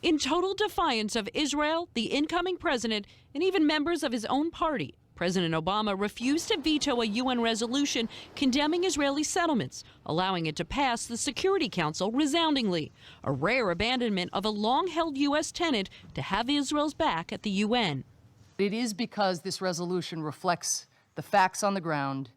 in total defiance of Israel, the incoming president, and even members of his own party. President Obama refused to veto a UN resolution condemning Israeli settlements, allowing it to pass the Security Council resoundingly, a rare abandonment of a long-held U.S. tenet to have Israel's back at the UN. It is because this resolution reflects the facts on the ground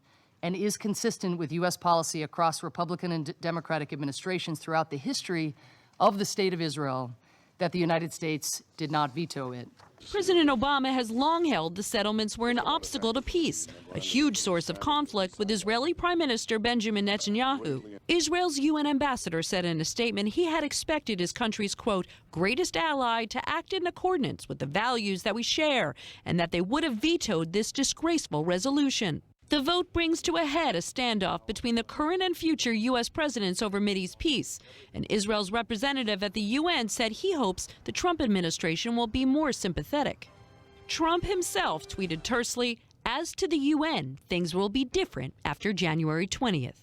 and is consistent with U.S. policy across Republican and Democratic administrations throughout the history of the State of Israel that the United States did not veto it. President Obama has long held the settlements were an obstacle to peace, a huge source of conflict with Israeli Prime Minister Benjamin Netanyahu. Israel's UN ambassador said in a statement he had expected his country's, quote, greatest ally to act in accordance with the values that we share, and that they would have vetoed this disgraceful resolution. The vote brings to a head a standoff between the current and future U.S. presidents over Mideast peace. And Israel's representative at the UN said he hopes the Trump administration will be more sympathetic. Trump himself tweeted tersely, as to the UN, things will be different after January 20th.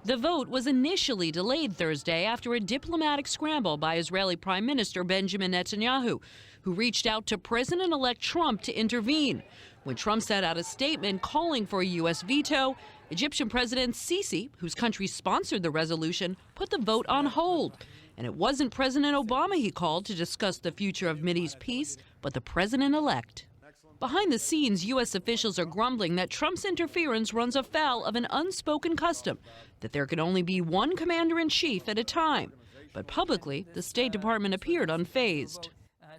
The vote was initially delayed Thursday after a diplomatic scramble by Israeli Prime Minister Benjamin Netanyahu, who reached out to President-elect Trump to intervene. When Trump sent out a statement calling for a U.S. veto, Egyptian President Sisi, whose country sponsored the resolution, put the vote on hold. And it wasn't President Obama he called to discuss the future of Mideast peace, but the president-elect. Behind the scenes, U.S. officials are grumbling that Trump's interference runs afoul of an unspoken custom, that there can only be one commander-in-chief at a time. But publicly, the State Department appeared unfazed.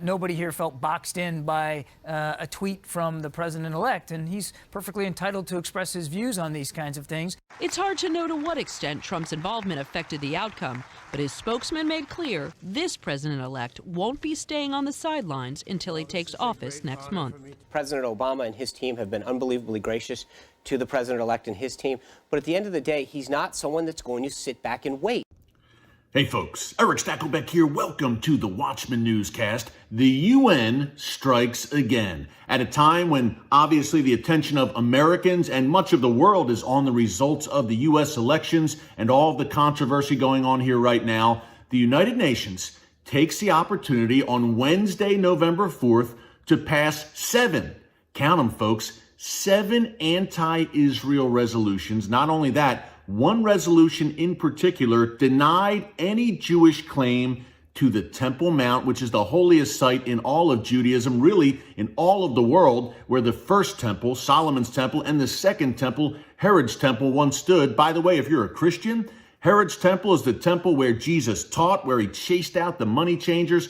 Nobody here felt boxed in by a tweet from the president-elect, and he's perfectly entitled to express his views on these kinds of things. It's hard to know to what extent Trump's involvement affected the outcome, but his spokesman made clear this president-elect won't be staying on the sidelines until he takes office next month. President Obama and his team have been unbelievably gracious to the president-elect and his team, but at the end of the day, he's not someone that's going to sit back and wait. Hey folks, Eric Stakelbeck here. Welcome to the Watchman Newscast. The UN strikes again at a time when obviously the attention of Americans and much of the world is on the results of the U.S. elections and all of the controversy going on here right now. The United Nations takes the opportunity on Wednesday, November 4th, to pass 7, count them folks, 7 anti-Israel resolutions. Not only that, one resolution in particular denied any Jewish claim to the Temple Mount, which is the holiest site in all of Judaism, really in all of the world, where the first temple, Solomon's temple, and the second temple, Herod's temple, once stood. By the way, if you're a Christian, Herod's temple is the temple where Jesus taught, where he chased out the money changers.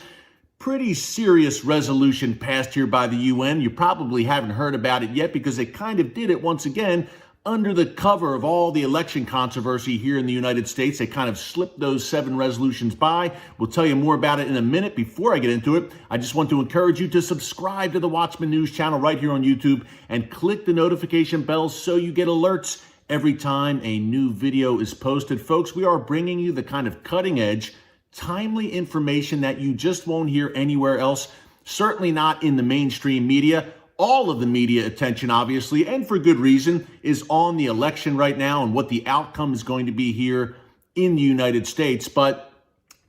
Pretty serious resolution passed here by the UN. You probably haven't heard about it yet because they kind of did it once again under the cover of all the election controversy here in the United States. They kind of slipped those 7 resolutions by. We'll tell you more about it in a minute. Before I get into it, I just want to encourage you to subscribe to the Watchman News channel right here on YouTube and click the notification bell so you get alerts every time a new video is posted. Folks, we are bringing you the kind of cutting edge, timely information that you just won't hear anywhere else, certainly not in the mainstream media. All of the media attention, obviously, and for good reason, is on the election right now and what the outcome is going to be here in the United States. But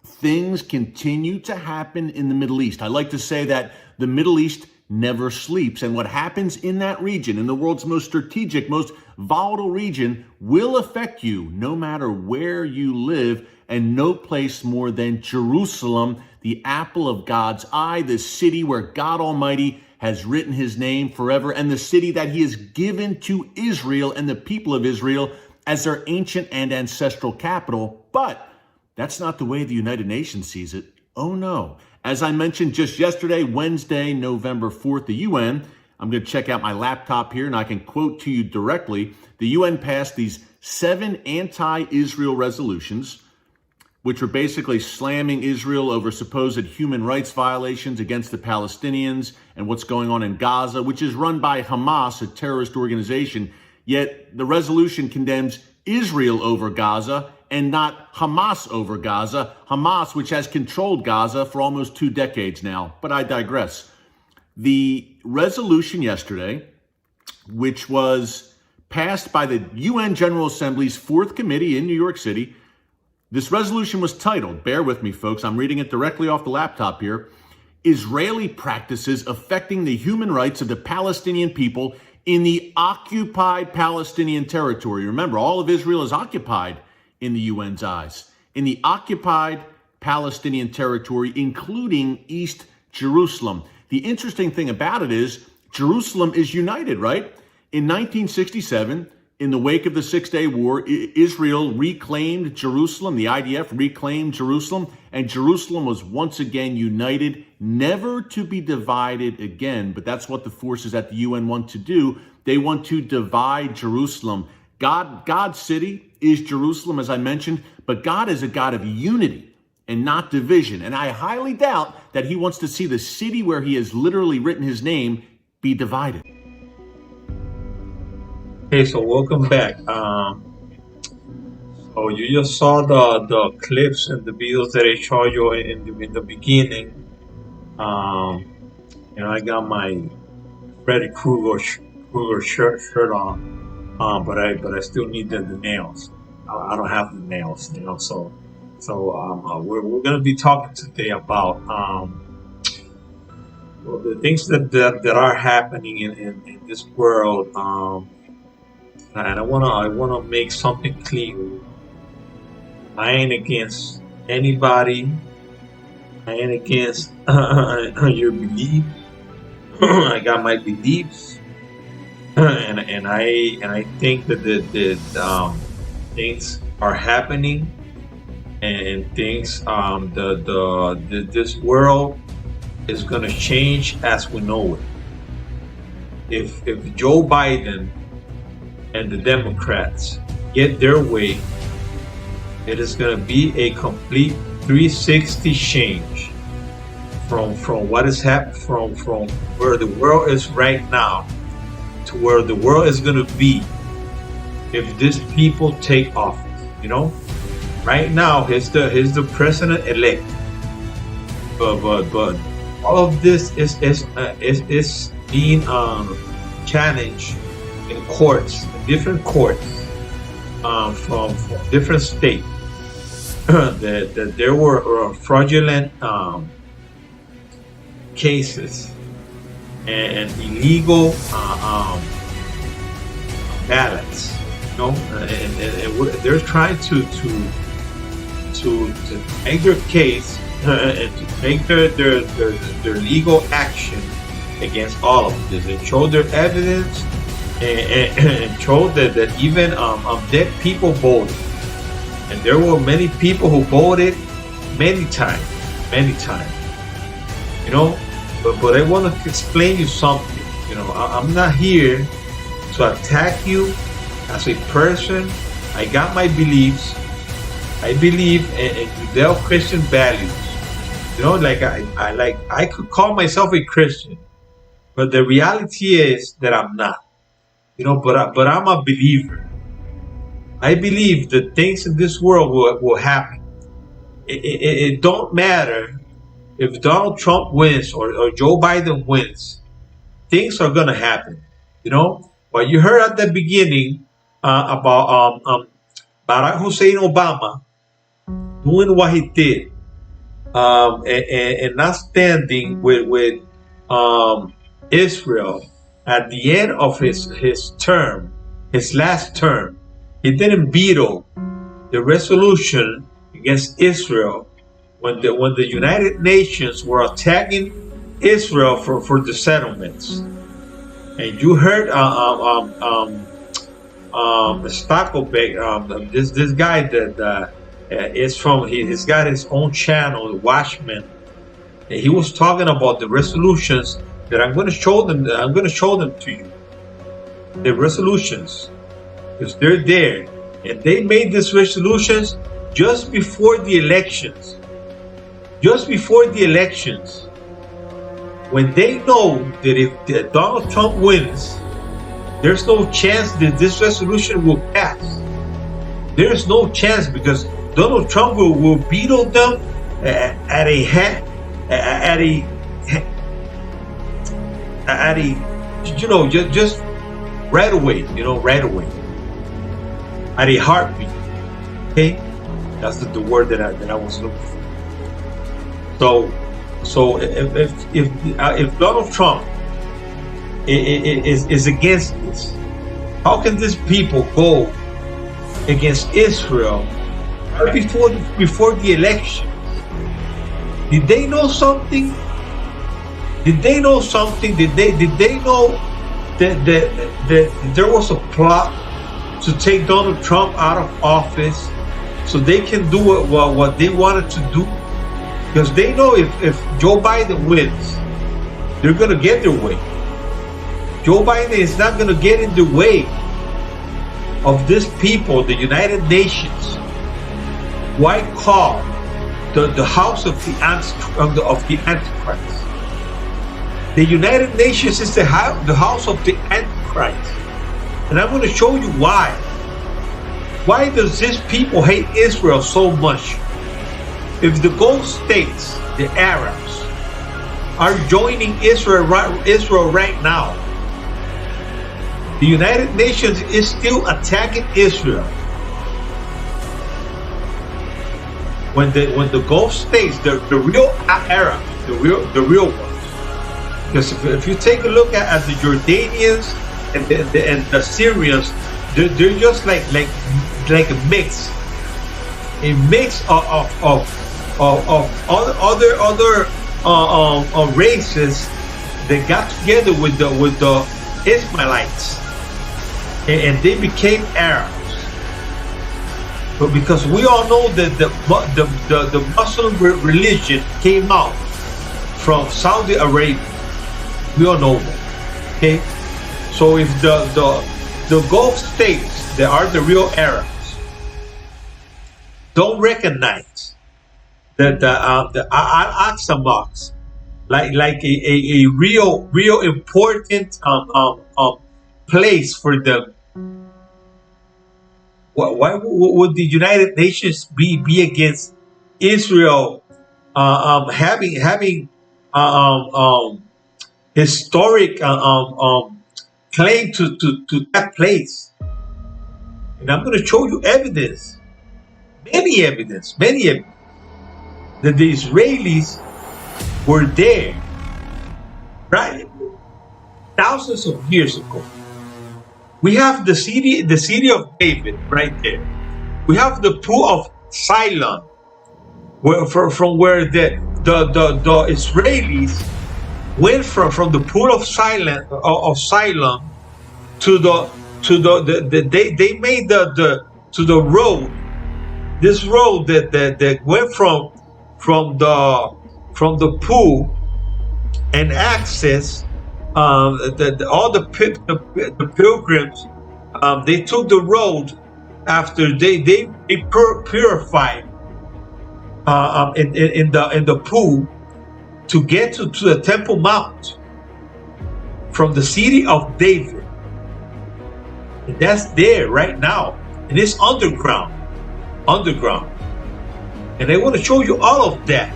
things continue to happen in the Middle East. I like to say that the Middle East never sleeps. And what happens in that region, in the world's most strategic, most volatile region, will affect you no matter where you live, and no place more than Jerusalem, the apple of God's eye, the city where God Almighty has written his name forever, and the city that he has given to Israel and the people of Israel as their ancient and ancestral capital. But that's not the way the United Nations sees it. Oh no. As I mentioned just yesterday, Wednesday, November 4th, the UN, I'm going to check out my laptop here and I can quote to you directly. The UN passed these 7 anti-Israel resolutions, which were basically slamming Israel over supposed human rights violations against the Palestinians and what's going on in Gaza, which is run by Hamas, a terrorist organization. Yet the resolution condemns Israel over Gaza and not Hamas over Gaza. Hamas, which has controlled Gaza for almost 2 decades now. But I digress. The resolution yesterday, which was passed by the UN General Assembly's 4th Committee in New York City, This resolution was titled, bear with me folks, I'm reading it directly off the laptop here, Israeli Practices Affecting the Human Rights of the Palestinian People in the Occupied Palestinian Territory. Remember, all of Israel is occupied in the UN's eyes. In the Occupied Palestinian Territory, including East Jerusalem. The interesting thing about it is Jerusalem is united, right? In 1967, in the wake of the Six-Day War, Israel reclaimed Jerusalem. The IDF reclaimed Jerusalem, and Jerusalem was once again united, never to be divided again. But that's what the forces at the UN want to do. They want to divide Jerusalem. God's city is Jerusalem, as I mentioned, but God is a God of unity and not division. And I highly doubt that he wants to see the city where he has literally written his name be divided. Hey, so welcome back. So you just saw the clips and the videos that I showed you in the beginning. I got my Freddy Krueger shirt on, but I still need the nails. I don't have the nails, So we're gonna be talking today about the things that are happening in this world. And I wanna make something clear. I ain't against anybody. I ain't against your beliefs. I got my beliefs, and I think that the things are happening, and things this world is gonna change as we know it. If Joe Biden and the Democrats get their way, it is going to be a complete 360 change from what is happening, from where the world is right now to where the world is going to be if these people take office. Right now he's the president elect, but all of this is being challenged in courts, different courts, from different states, that there were fraudulent cases and illegal ballots, and they're trying to make their case and to take their legal action against all of this and show their evidence. And showed that even dead people voted, and there were many people who voted many times. But I want to explain you something. I'm not here to attack you as a person. I got my beliefs. I believe in Judeo-Christian values. I could call myself a Christian, but the reality is that I'm not. But I'm a believer. I believe that things in this world will happen. It don't matter if Donald Trump wins or Joe Biden wins. Things are gonna happen. What you heard at the beginning about Barack Hussein Obama doing what he did, and not standing with Israel. At the end of his term, his last term, he didn't veto the resolution against Israel when the United Nations were attacking Israel for the settlements. And you heard Stackelbeck, this guy that is from, he's got his own channel, The Watchman, and he was talking about the resolutions that I'm going to show them. I'm going to show them to you. The resolutions, because they're there, and they made these resolutions just before the elections. Just before the elections, when they know that if Donald Trump wins, there's no chance that this resolution will pass. There's no chance because Donald Trump will veto them just right away, right away, at a heartbeat. Okay, That's the word that I was looking for. So if Donald Trump is against this, how can these people go against Israel right before the election? Did they know something? Did they know something? Did they know that there was a plot to take Donald Trump out of office so they can do what they wanted to do? Because they know if Joe Biden wins, they're going to get their way. Joe Biden is not going to get in the way of these people, the United Nations. Why call the house of the Antichrist? The United Nations is the house of the Antichrist. And I'm going to show you why. Why does these people hate Israel so much? If the Gulf states, the Arabs, are joining Israel right now, the United Nations is still attacking Israel. When the Gulf states, the real Arabs, the real ones. Because if you take a look at the Jordanians and the Syrians, they're just like a mix of other races that got together with the Ismailites, and they became Arabs. But because we all know that the Muslim religion came out from Saudi Arabia, we all know that. Okay, so if the Gulf states that are the real Arabs don't recognize that the Al-Aqsa Mosque like a real important place for them, why would the United Nations be against Israel having historic claim to that place? And I'm going to show you evidence, many evidence, that the Israelis were there, right? Thousands of years ago. We have the city of David right there. We have the pool of Siloam, from where the Israelis went from the pool of Siloam to they made the road, this road that went from the pool and access all the pilgrims. They took the road after they purified in the pool to get to the Temple Mount from the city of David. And that's there right now. And it's underground. And I want to show you all of that.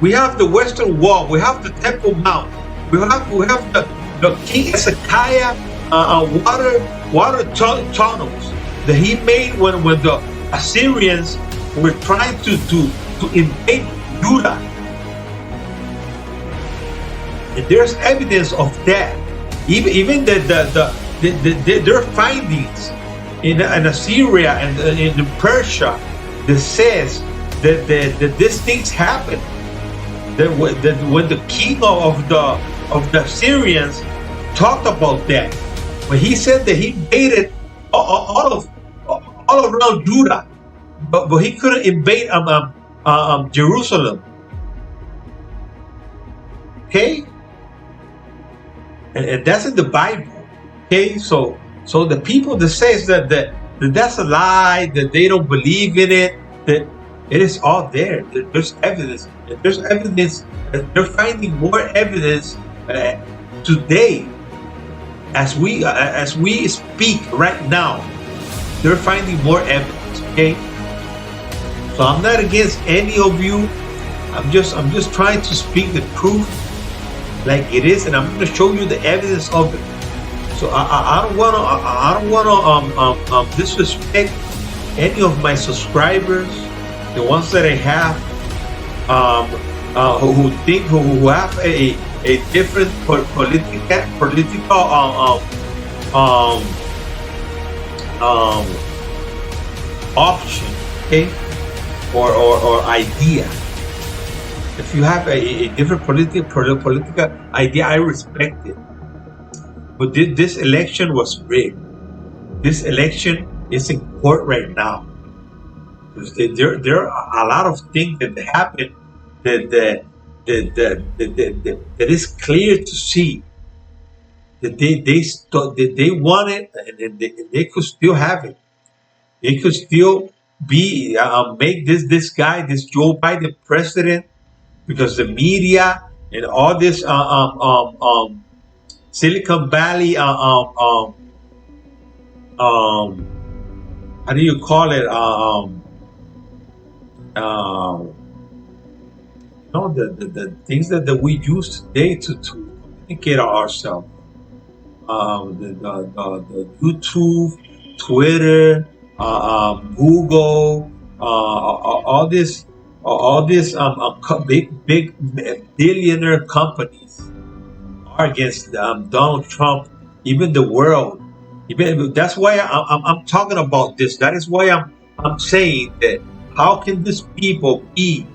We have the Western Wall. We have the Temple Mount. We have the King Hezekiah water tunnels that he made when the Assyrians were trying to invade Judah. And there's evidence of that. Even their findings in Assyria and in Persia that says that these things happened. That when the king of the Assyrians talked about that, when he said that he invaded all around Judah, but he couldn't invade Jerusalem. Okay, and that's in the Bible. Okay, so the people that says that that's a lie, that they don't believe in it, that it is all there. There's evidence. There's evidence. They're finding more evidence today, as we speak right now. They're finding more evidence. Okay. So I'm not against any of you. I'm just trying to speak the truth like it is, and I'm going to show you the evidence of it. So I don't want to disrespect any of my subscribers, the ones that I have, who think, who have a different political option, okay, or idea. If you have a different political idea, I respect it. But this election was rigged. This election is in court right now. There are a lot of things that happen that is clear to see that they want it, and they could still have it. They could still be make this Joe Biden president, because the media and all this Silicon Valley how do you call it the things that we use today to communicate ourselves, the YouTube, Twitter, Google, all this big billionaire companies are against Donald Trump, even the world. That's why I'm talking about this. That is why I'm saying that how can these people be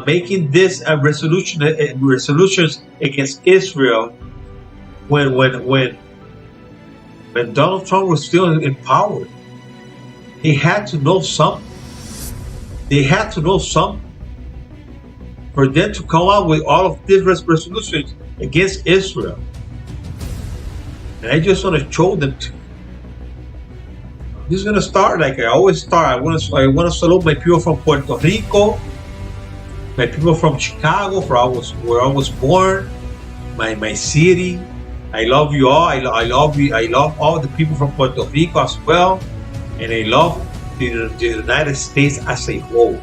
making this resolutions against Israel when Donald Trump was still in power? They had to know something. They had to know something for them to come out with all of these resolutions against Israel. And I just want to show them to you. I'm just gonna start like I always start. I want to salute my people from Puerto Rico, my people from Chicago, where I was born, my city. I love you all. I love you. I love all the people from Puerto Rico as well, and I love the United States as a whole,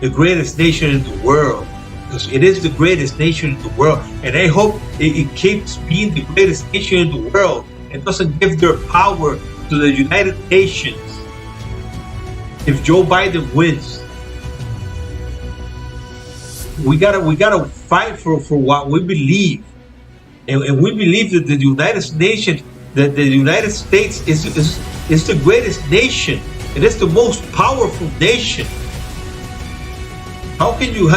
the greatest nation in the world, because it is the greatest nation in the world, and I hope it keeps being the greatest nation in the world and doesn't give their power to the United Nations if Joe Biden wins. We gotta fight for what we believe, and we believe that the United Nations, that the United States is the greatest nation. It is the most powerful nation. How can you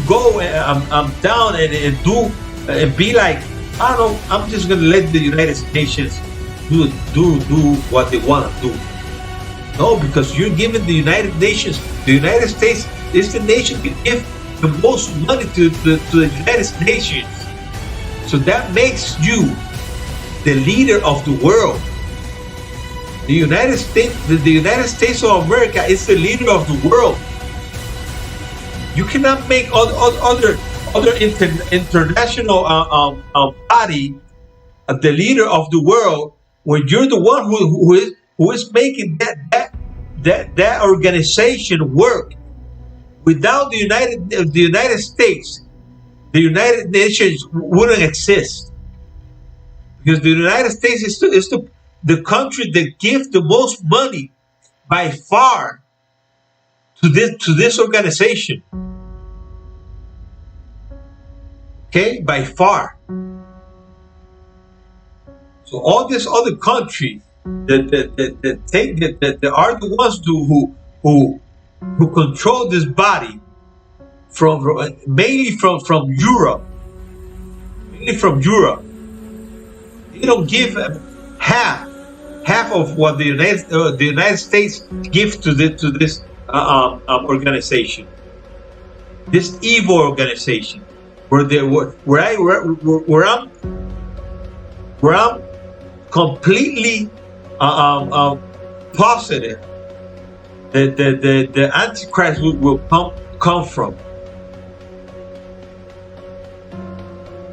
go down and do and be like, I don't know, I'm just gonna let the United Nations do what they want to do? No, because you're giving the United Nations, the United States is the nation that gives the most money to the United Nations. So that makes you the leader of the world. The United States of America is the leader of the world. You cannot make other international body the leader of the world when you're the one who is making that organization work. Without the United States, the United Nations wouldn't exist, because the United States is the country that gives the most money by far to this organization. Okay, by far. So all these other countries that are the ones who control this body mainly from Europe. Mainly from Europe. They don't give half of what the United States gives to this organization, this evil organization, where I'm completely positive that the antichrist will come from.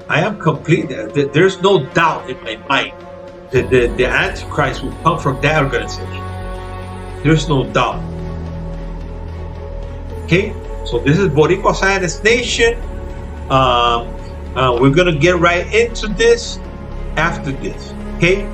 I am completely, there's no doubt in my mind that the antichrist will come from that organization. There's no doubt. Okay, so this is Boricua Zionist Nation. We're gonna get right into this after this. Okay.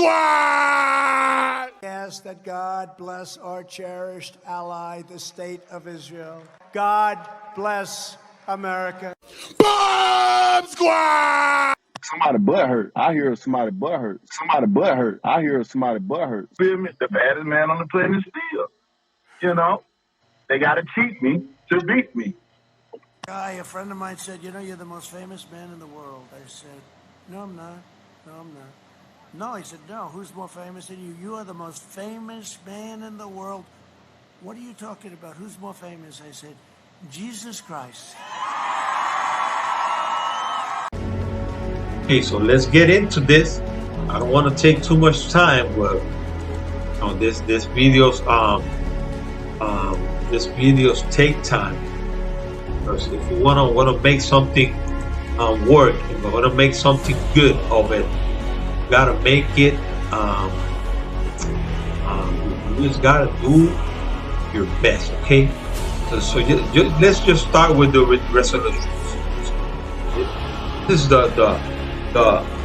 Squad! Ask that God bless our cherished ally, the State of Israel. God bless America. Bomb Squad! Somebody butt hurt. I hear somebody butt hurt. Somebody butt hurt. I hear somebody butt hurt. Feel me? The baddest man on the planet still. You know, they got to cheat me to beat me. A friend of mine said, you know, you're the most famous man in the world. I said, no, I'm not. No, I'm not. No, he said, no, who's more famous than you? You are the most famous man in the world. What are you talking about? Who's more famous? I said, Jesus Christ. Okay, so let's get into this. I don't want to take too much time on this videos take time, because if you want to make something work, if you want to make something good of it, you gotta make it you just gotta do your best. Okay, so let's just start with the resolutions. This is the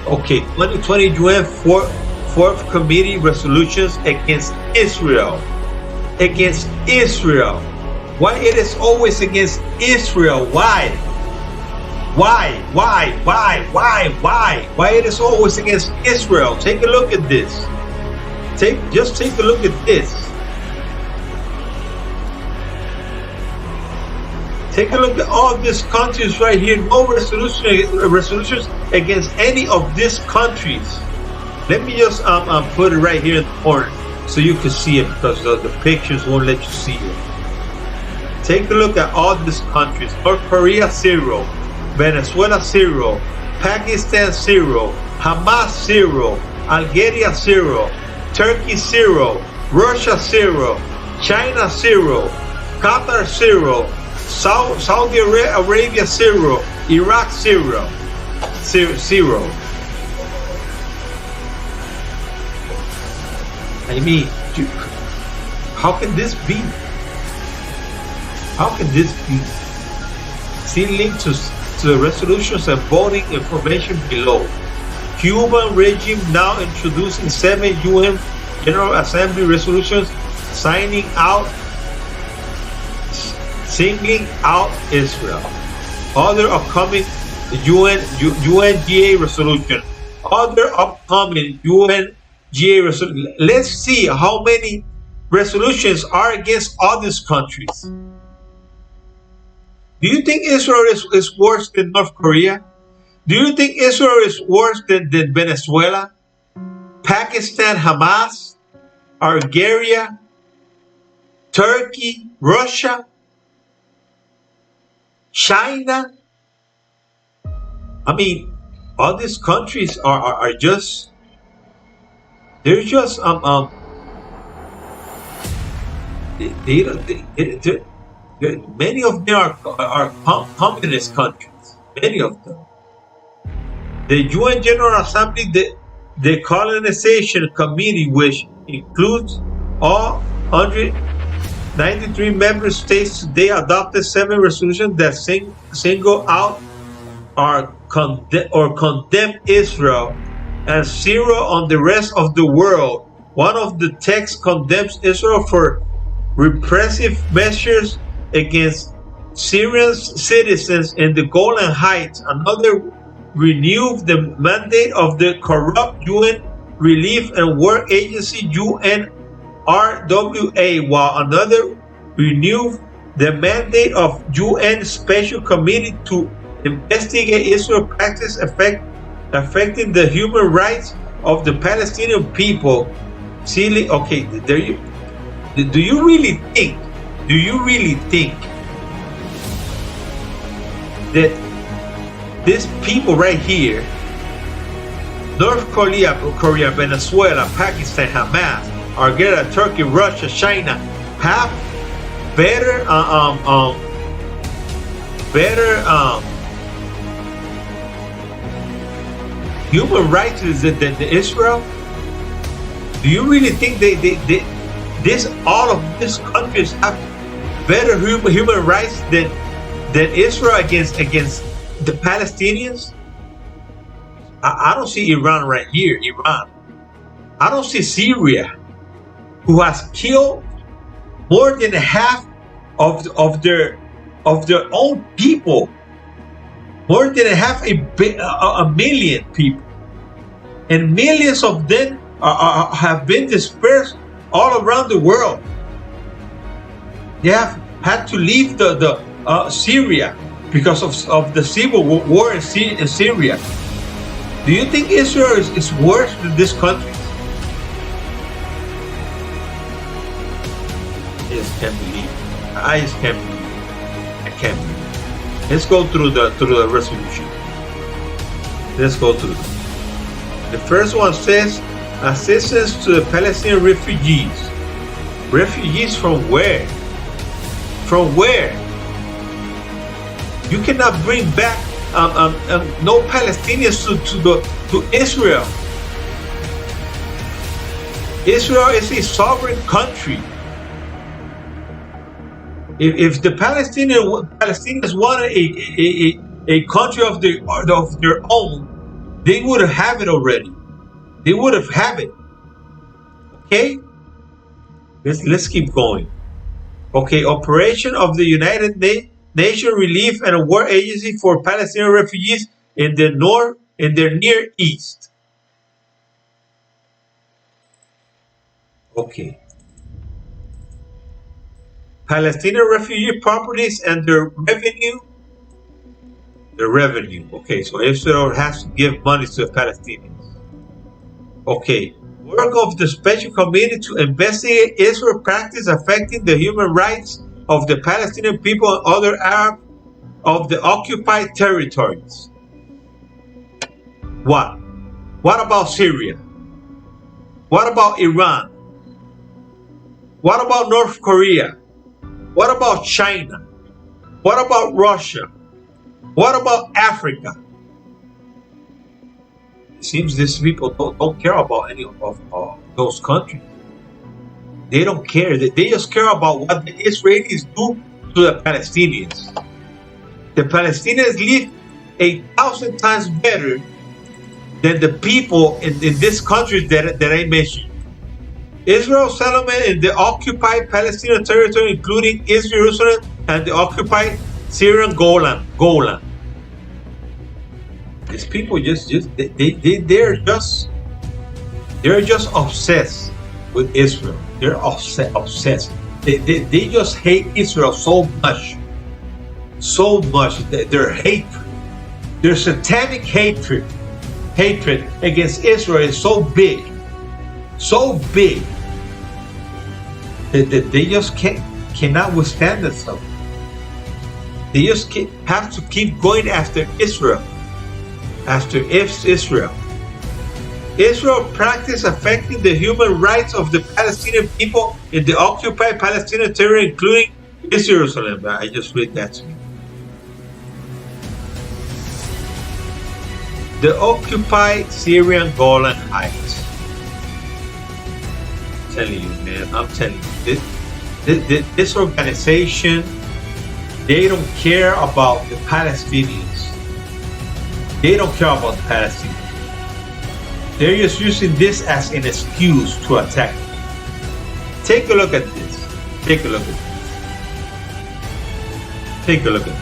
okay, 2020 UN fourth committee resolutions against Israel. Against Israel. Why it is always against Israel? Why? Why it is always against Israel? Take a look at this. Just take a look at this. Take a look at all these countries right here. No resolutions against any of these countries. Let me just put it right here in the corner so you can see it, because the pictures won't let you see it. Take a look at all these countries. North Korea 0, Venezuela 0, Pakistan 0, Hamas 0, Algeria 0, Turkey 0, Russia 0, China 0, Qatar 0, Saudi Arabia 0, Iraq 0. I mean, how can this be? How can this be? See link to the resolutions and voting information below. Cuban regime now introducing 7 UN General Assembly resolutions singling out Israel. Other upcoming UNGA resolution. Other upcoming UNGA resolution. Let's see how many resolutions are against all these countries. Do you think Israel is worse than North Korea? Do you think Israel is worse than Venezuela, Pakistan, Hamas, Algeria, Turkey, Russia, China? I mean, all these countries are just, they're just many of them are communist countries. Many of them. The UN General Assembly, the Colonization Committee, which includes all 193 member states, today adopted 7 resolutions that single out or condemn Israel, and 0 on the rest of the world. One of the texts condemns Israel for repressive measures against Syrian citizens in the Golan Heights. Another renewed the mandate of the corrupt UN Relief and Work Agency UNRWA, while another renewed the mandate of UN Special Committee to investigate Israel practice affecting the human rights of the Palestinian people. See, okay, there you. Do you really think that these people right here, North Korea, Venezuela, Pakistan, Hamas, Algeria, Turkey, Russia, China, have better human rights than Israel? Do you really think all of these countries have better human rights than Israel against the Palestinians? I don't see Iran right here. Iran. I don't see Syria, who has killed more than half of their own people, more than half a million people, and millions of them have been dispersed all around the world. They have had to leave the Syria because of the civil war in Syria. Do you think Israel is worse than this country? I just can't believe it. I just can't believe it. I can't believe it. Let's go through the resolution. Let's go through them. The first one says assistance to the Palestinian refugees. Refugees from where? From where? You cannot bring back no Palestinians to Israel. Israel is a sovereign country. If the Palestinians wanted a country of their own, they would have it already. They would have it. Okay? Let's keep going. Okay, operation of the United Nations Relief and Award Agency for Palestinian refugees in the Near East. Okay. Palestinian refugee properties and their revenue. The revenue. Okay, so Israel has to give money to the Palestinians. Okay. Work of the special committee to investigate Israel practice affecting the human rights of the Palestinian people and other Arab of the occupied territories. What? What about Syria? What about Iran? What about North Korea? What about China? What about Russia? What about Africa? It seems these people don't care about any of those countries. They don't care. They just care about what the Israelis do to the Palestinians. The Palestinians live 1,000 times better than the people in these countries that I mentioned. Israel settlement in the occupied Palestinian territory, including East Jerusalem and the occupied Syrian Golan. These people they're just obsessed with Israel. They're obsessed. They just hate Israel so much. Their hatred, their satanic hatred against Israel is so big that they just cannot withstand themselves. They just have to keep going after Israel. Israel practice affecting the human rights of the Palestinian people in the occupied Palestinian territory, including East Jerusalem. I just read that to you. The occupied Syrian Golan Heights. I'm telling you, man. I'm telling you. This organization, they don't care about the Palestinians. They don't care about the Palestinians. They're just using this as an excuse to attack them. Take a look at this. Take a look at this. Take a look at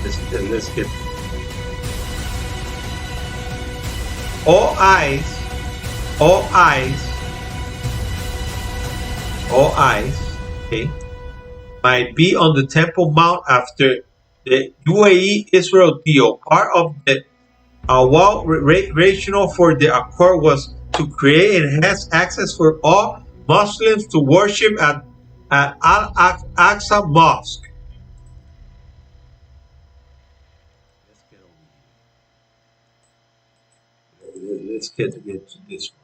this. Let's get all eyes, okay, might be on the Temple Mount after the UAE-Israel deal. Part of the rationale for the accord was to create enhanced access for all Muslims to worship at Al-Aqsa Mosque. Let's get to this one.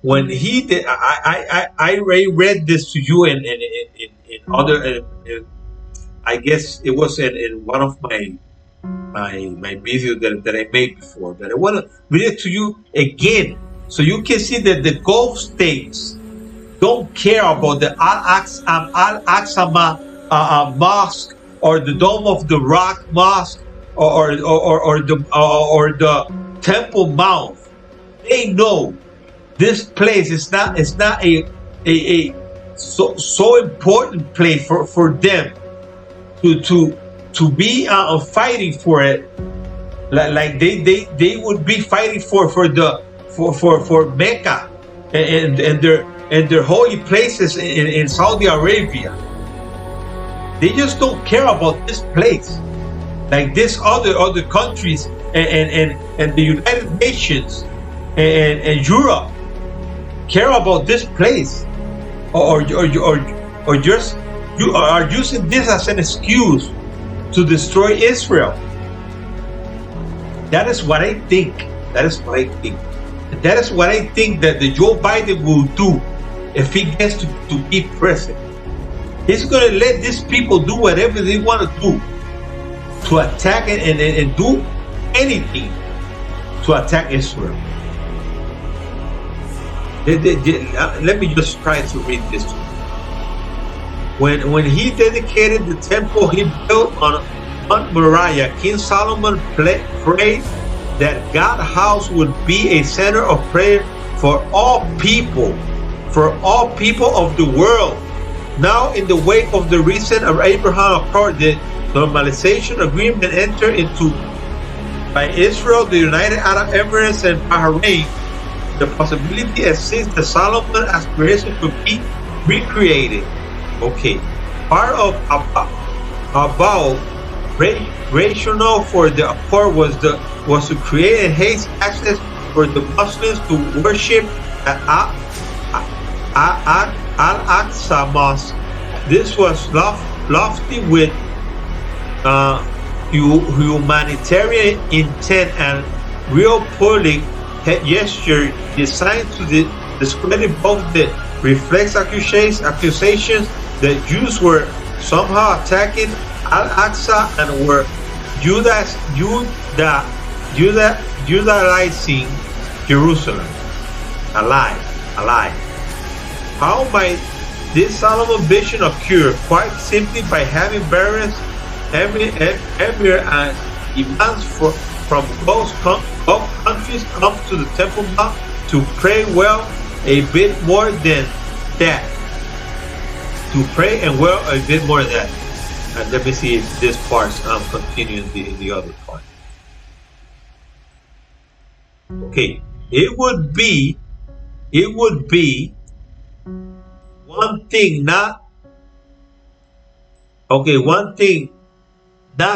When he did, I read this to you in other. I guess it was in one of my videos that I made before. But I want to read it to you again, so you can see that the Gulf states don't care about the Al-Aqsa Mosque or the Dome of the Rock Mosque or the Temple Mount, they know this place is not a so important place for them to be fighting for it, like they would be fighting for Mecca and their holy places in Saudi Arabia. They just don't care about this place, like this other countries and the United Nations and Europe care about this place, or just you are using this as an excuse to destroy Israel. That is what I think. That is what I think. That is what I think that the Joe Biden will do if he gets to be president. He's going to let these people do whatever they want to do to attack and do anything to attack Israel. Let me just try to read this to you. When he dedicated the temple he built on Mount Moriah, King Solomon prayed that God's house would be a center of prayer for all people of the world. Now, in the wake of the recent Abraham Accord, the normalization agreement entered into by Israel, the United Arab Emirates, and Bahrain, the possibility exists that Solomon's aspiration could be recreated. Okay, part of about rationale for the accord was to create enhanced access for the Muslims to worship at Al-Aqsa Mosque. This was lofty with humanitarian intent and real public gesture designed to discredit both the reflex accusations that Jews were somehow attacking Al-Aqsa and were Judaizing Jerusalem. Alive. How might this Solomon vision occur? Quite simply by having various emir and imams from both countries come to the Temple Mount to pray a bit more than that. And let me see if this part's continuing the other part. Okay, it would be one thing not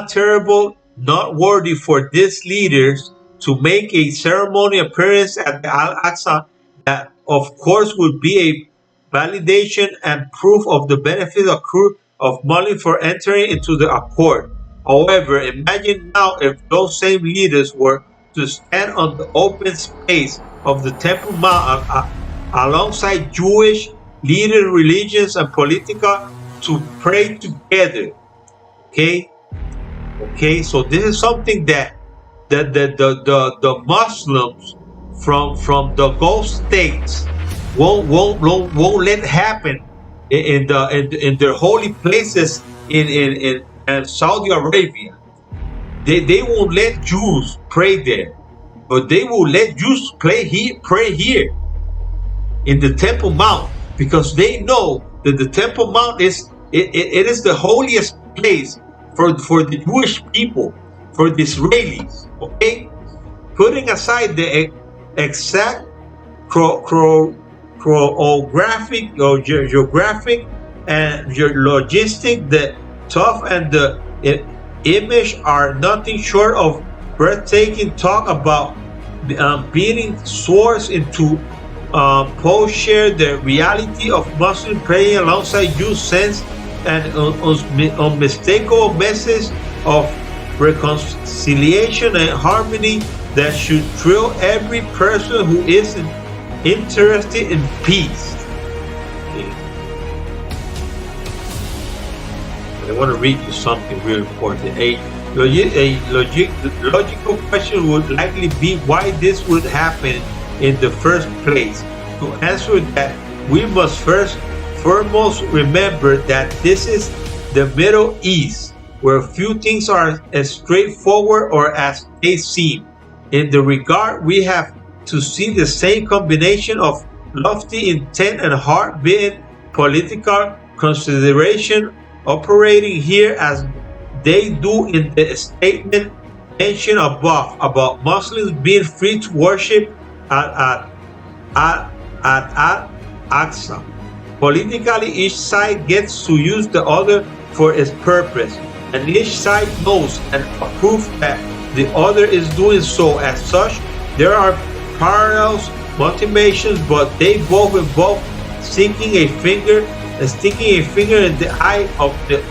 terrible, not worthy for these leaders to make a ceremony appearance at the Al-Aqsa that of course would be a validation and proof of the benefit accrued of money for entering into the accord. However, imagine now if those same leaders were to stand on the open space of the Temple Mount alongside Jewish leaders, religions, and political to pray together. Okay, so this is something that the Muslims from the Gulf states won't let happen in their holy places in Saudi Arabia. They won't let Jews pray there, but they will let Jews pray here in the Temple Mount, because they know that the Temple Mount is the holiest place for the Jewish people, for the Israelis. Okay, putting aside the exact geographic and logistic, the tough and the image are nothing short of breathtaking. Talk about beating swords into share the reality of Muslim praying alongside Jews sense and unmistakable message of reconciliation and harmony that should thrill every person who is interested in peace. Okay. I want to read you something real important. A logical question would likely be why this would happen in the first place. To answer that, we must foremost remember that this is the Middle East, where few things are as straightforward or as they seem. In the regard, we have to see the same combination of lofty intent and hard-bitten political consideration operating here as they do in the statement mentioned above about Muslims being free to worship at Aqsa. Politically, each side gets to use the other for its purpose, and each side knows and approves that the other is doing so. As such, there are parallels, motivations, but they both involve sticking a finger in the eye of the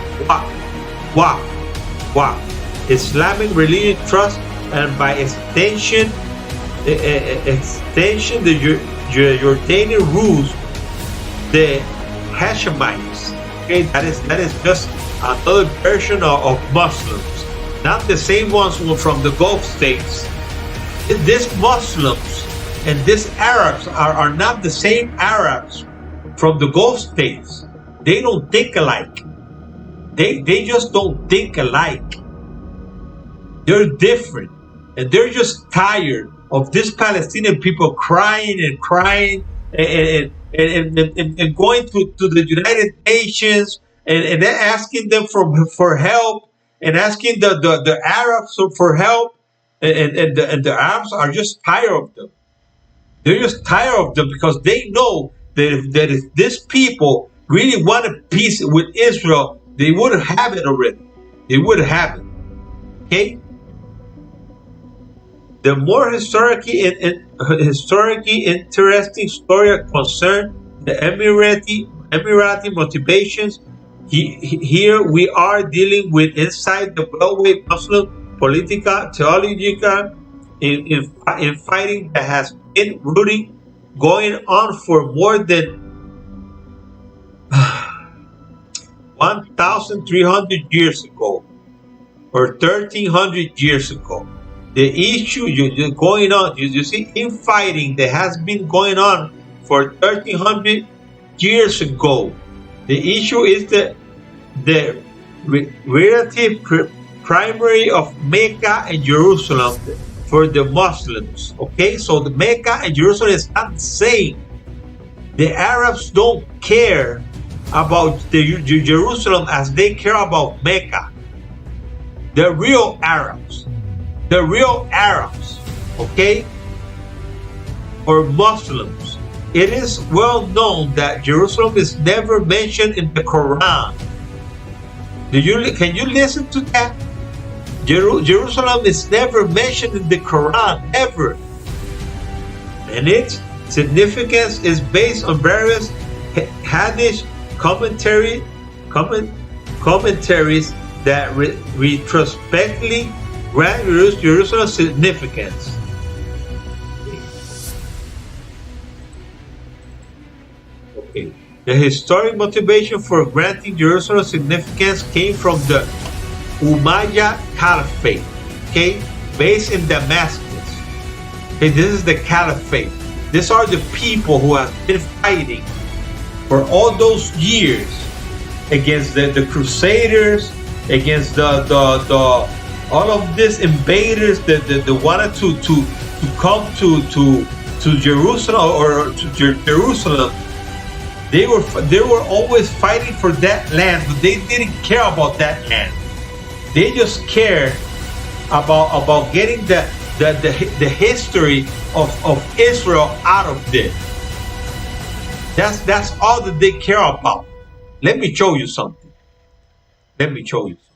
Islamic religion trust, and by extension, the Jordanian rules, the Hashemites. Okay, that is just another version of Muslims, not the same ones from the Gulf states. These Muslims and these Arabs are not the same Arabs from the Gulf states. They don't think alike. They just don't think alike. They're different, and they're just tired of these Palestinian people crying and crying and going to the United Nations and then asking them for help and asking the Arabs for help, and the Arabs are just tired of them. They're just tired of them because they know that if these people really wanted peace with Israel, they would have it already. They would have it. Okay? The more historically interesting story concern the Emirati motivations. Here we are dealing with inside the well-weighed Muslim political, theological in fighting that has been rooting going on for more than 1,300 years ago or 1,300 years ago. The issue going on, you see, infighting that has been going on for 1,300 years ago. The issue is the relative primary of Mecca and Jerusalem for the Muslims. Okay, so the Mecca and Jerusalem is not the same. The Arabs don't care about the Jerusalem as they care about Mecca. The real Arabs, okay, or Muslims. It is well known that Jerusalem is never mentioned in the Quran. Can you listen to that? Jerusalem is never mentioned in the Quran, ever. And its significance is based on various hadith commentaries that retrospectively grant Jerusalem's significance. Okay. The historic motivation for granting Jerusalem significance came from the Umayyad Caliphate, okay, based in Damascus. Okay, this is the Caliphate. These are the people who have been fighting for all those years against the Crusaders, against the all of these invaders that wanted to come to Jerusalem or to Jerusalem. They were always fighting for that land, but they didn't care about that land. They just cared about getting the history of Israel out of this. That's all that they care about. Let me show you something. Let me show you something.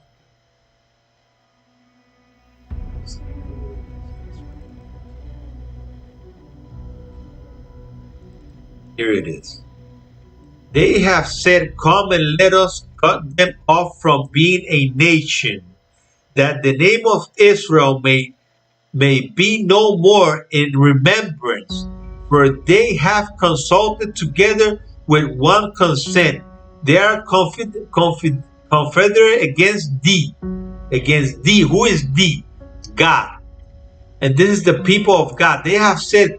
Here it is. They have said, "Come and let us cut them off from being a nation, that the name of Israel may be no more in remembrance, for they have consulted together with one consent. They are confederate against thee." Against thee. Who is thee? God. And this is the people of God. They have said,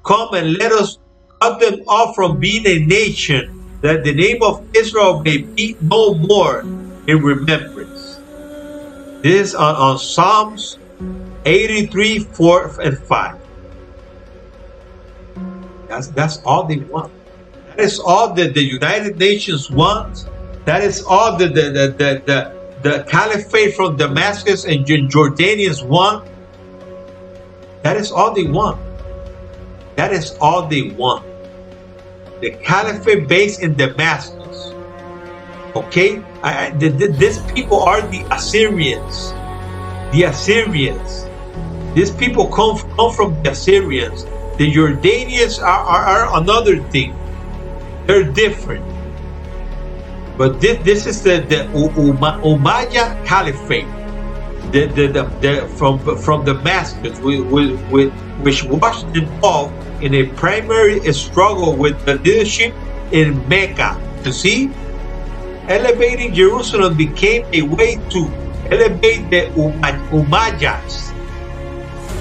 "Come and let us cut them off from being a nation, that the name of Israel may be no more in remembrance." This is on Psalms 83, 4 and 5. That's all they want. That is all that the United Nations wants. That is all the caliphate from Damascus and Jordanians want. That is all they want. That is all they want. The caliphate based in Damascus. Okay? These people are the Assyrians. The Assyrians. These people come from the Assyrians. The Jordanians are another thing. They're different. But this is the Umayyad Caliphate, from Damascus, which was involved in a primary struggle with the leadership in Mecca. You see, elevating Jerusalem became a way to elevate the Umayyads.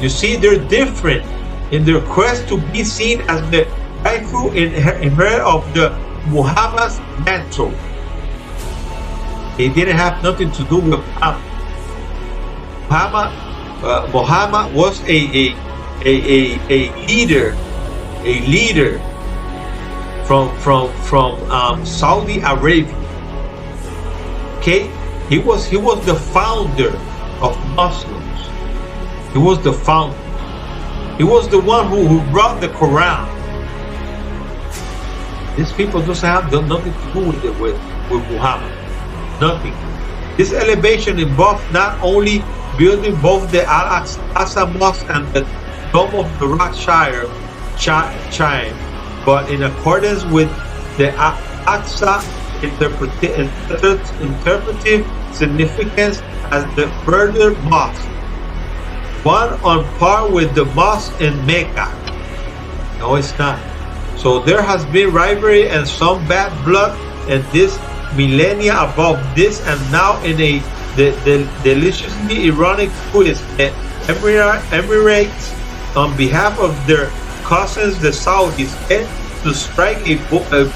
You see, they're different in their quest to be seen as the rightful inheritor of the Muhammad's mantle. They didn't have nothing to do with Muhammad. Muhammad was a leader from Saudi Arabia. Okay, he was the founder of Muslims. He was the founder. He was the one who brought the Quran. These people doesn't have nothing to do with Muhammad. Nothing. This elevation involved not only building both the Al-Aqsa Mosque and the Dome of the Rock chime, but in accordance with the Aqsa interpretive significance as the further mosque, one on par with the mosque in Mecca. No, it's not. So there has been rivalry and some bad blood in this millennia above this, and now in a deliciously ironic twist, the Emirates, on behalf of their cousins, the Saudis, tend to strike a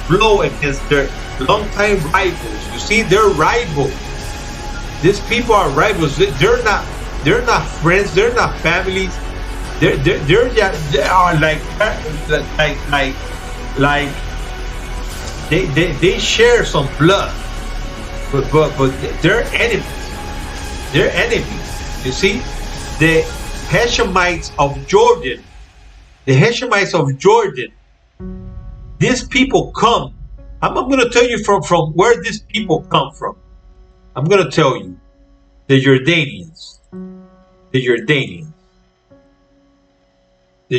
blow against their longtime rivals. You see, they're rivals. These people are rivals. They're not friends. They're not families. They are like they share some blood, but they're enemies. They're enemies. You see, the Hashemites of Jordan, these people come. I'm going to tell you from where these people come from. I'm going to tell you, the Jordanians. The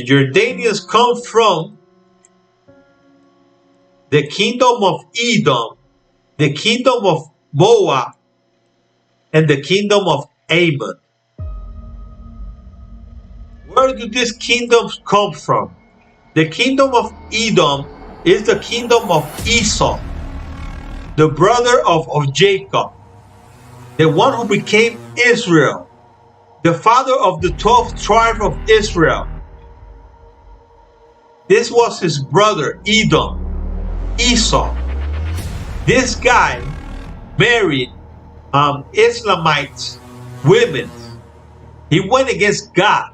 Jordanians come from the kingdom of Edom, the kingdom of Moab, and the kingdom of Ammon. Where do these kingdoms come from? The kingdom of Edom is the kingdom of Esau, the brother of Jacob, the one who became Israel, the father of the 12th tribe of Israel. This was his brother, Edom, Esau. This guy married Islamite women. He went against God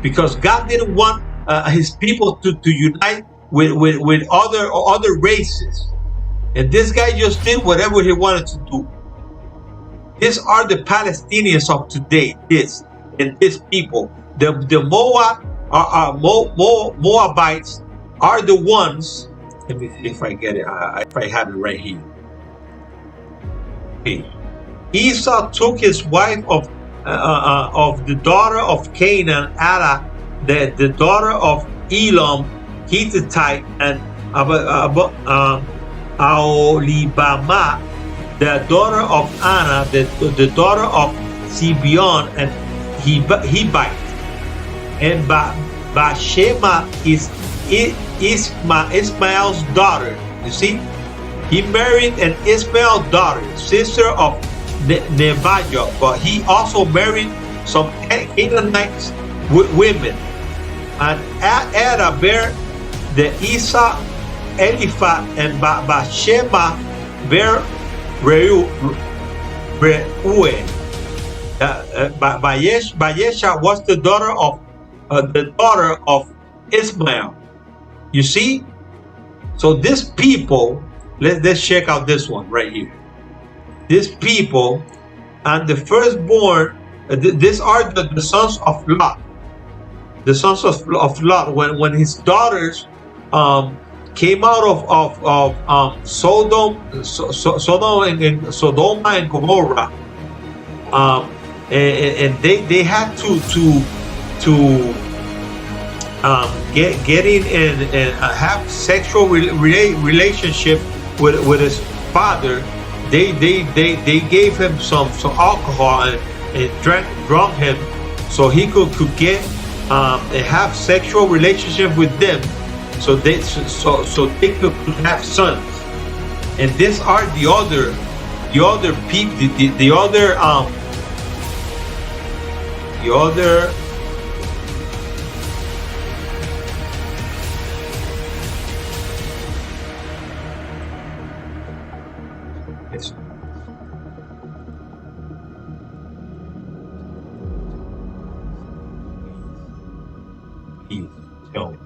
because God didn't want his people to unite with other races. And this guy just did whatever he wanted to do. These are the Palestinians of today. These people. The Moabites are the ones. Let me see if I get it. If I have it right here. Okay. Esau took his wife of the daughter of Canaan, Ada, the daughter of Elam, Hittite, and Aholibamah, the daughter of Anna, the daughter of Sibeon and Hivite, and Bashema is Ismael's daughter. You see, he married an Ismael daughter, sister of Nebajoth, but he also married some Canaanite women. And Ada bare the Esau, Eliphaz, and Bashema bare Reuel. Bayesha was the daughter of Ismail. You see? So this people, let's check out this one right here. This people and the firstborn, these are the sons of Lot. The sons of Lot, when his daughters came out of Sodom, Sodoma and Gomorrah, and they had to get in and have sexual relationship with his father. They gave him some alcohol and drunk him so he could get and have sexual relationship with them, so they could have sons. And these are the other people, the other please tell me.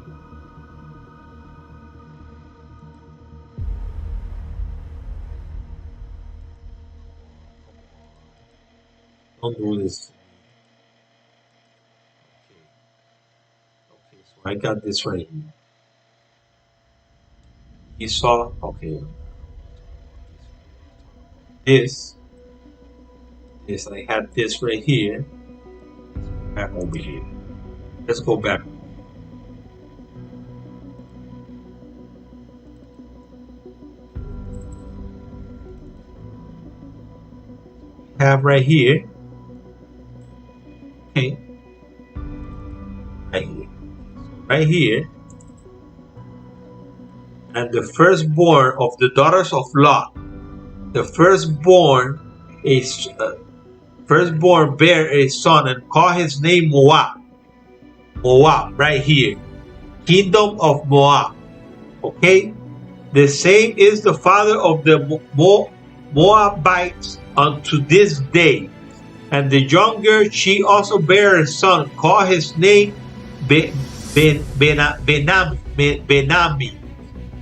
Don't do this. Okay, so I got this right here. Esau, okay. This I had this right here. Back over here. Let's go back. Have right here. Okay. Right here. Right here. And the firstborn of the daughters of Lot. The firstborn is firstborn bear a son and call his name Moab. Moab, right here. Kingdom of Moab. Okay? The same is the father of the Moabites unto this day. And the younger she also bare a son, call his name Benami.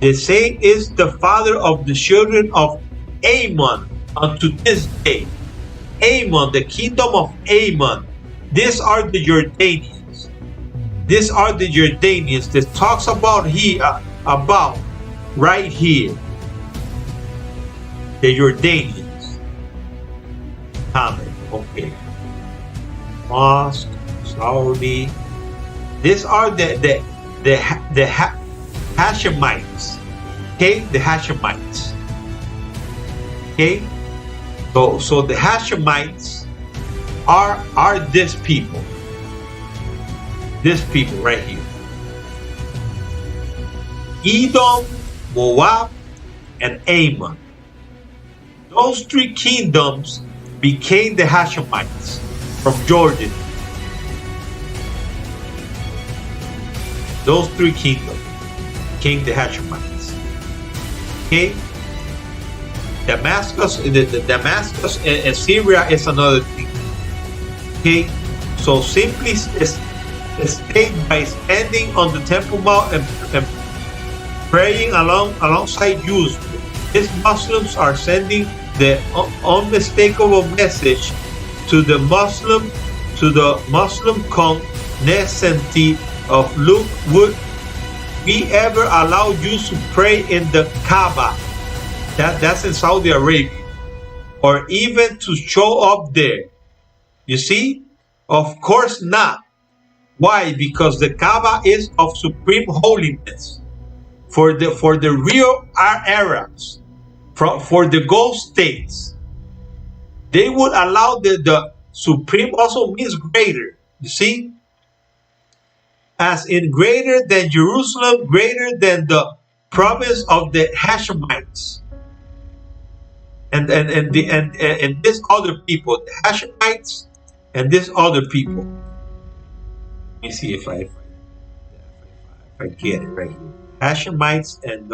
The same is the father of the children of Ammon unto this day. Ammon, the kingdom of Ammon. These are the Jordanians. These are the Jordanians that talks about about right here. The Jordanians. Comment. Okay. Mosque, Saudi. These are the Hashemites. Okay, the Hashemites. Okay, so the Hashemites are this people. This people right here. Edom, Moab, and Ammon. Those three kingdoms became the Hashemites from Jordan. Those three kingdoms became the Hashemites. Okay? Damascus, Damascus and Syria is another thing. Okay? So simply state by standing on the Temple Mount and praying alongside Jews, these Muslims are sending the unmistakable message to the Muslim cognoscenti of look, would we ever allow Jews to pray in the Kaaba? That's in Saudi Arabia, or even to show up there. You see? Of course not. Why? Because the Kaaba is of supreme holiness for the real Arabs, for the Gulf states. They would allow the supreme also means greater. You see? As in greater than Jerusalem, greater than the province of the Hashemites. And this other people, the Hashemites, and this other people. Let me see if I get it right here. Hashemites and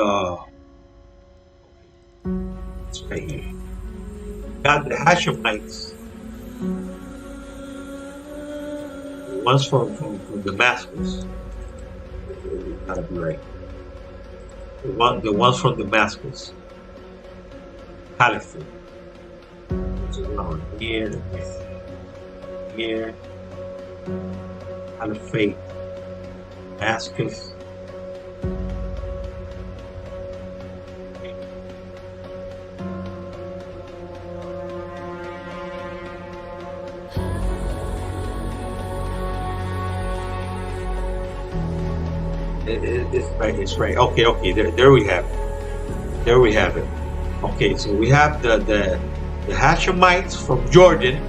it's right here. Got the Hashemites ones from Damascus. Gotta be right. The ones from Damascus. Caliphate. It's around here. Here. Caliphate. Damascus. It's right. Okay. There we have it. There we have it. Okay, so we have the Hashemites from Jordan.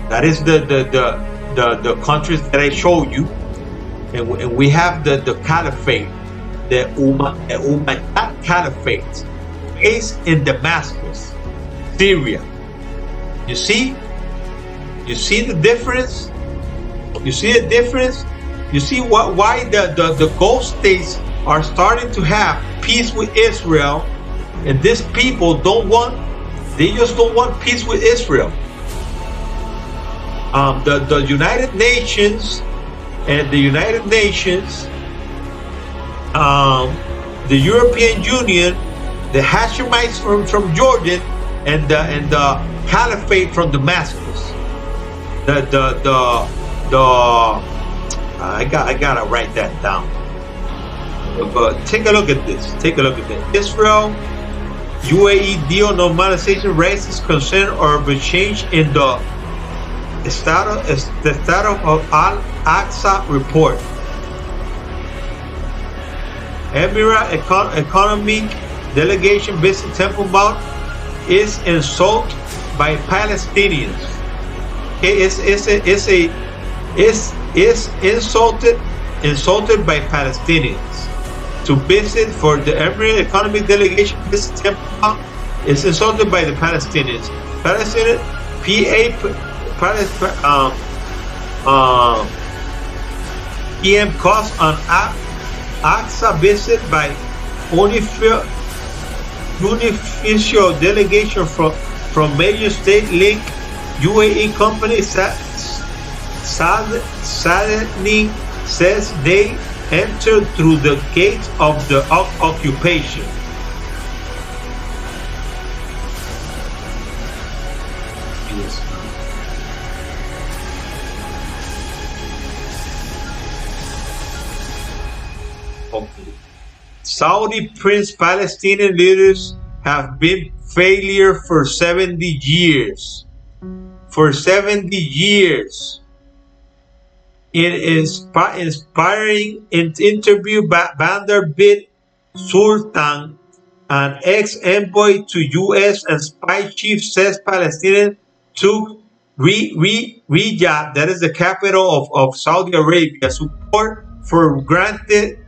That is the countries that I showed you, and we have the Caliphate, the Umayyad Caliphate, based in Damascus, Syria. You see the difference. You see the difference. You see why the Gulf states are starting to have peace with Israel, and these people they just don't want peace with Israel. The United Nations and the European Union, the Hashemites from Jordan, and the Caliphate from Damascus. I gotta write that down. But take a look at this. Israel UAE deal normalization raises concern over change in the status of Al-Aqsa report. Emirate economic delegation visit Temple Mount is insulted by Palestinians. Okay, is insulted by Palestinians to visit for the Emirate economic delegation visit Temple Mount is insulted by the Palestinians. Palestinian PM calls on Aqsa visit by unofficial delegation from major state-linked UAE company Sadni says they entered through the gates of the occupation. Yes. Okay. Saudi Prince Palestinian leaders have been failure for 70 years. For 70 years. In inspiring interview, Bandar bin Sultan, an ex-envoy to U.S. and spy chief, says Palestinians took Riyadh, that is the capital of Saudi Arabia, support for granted,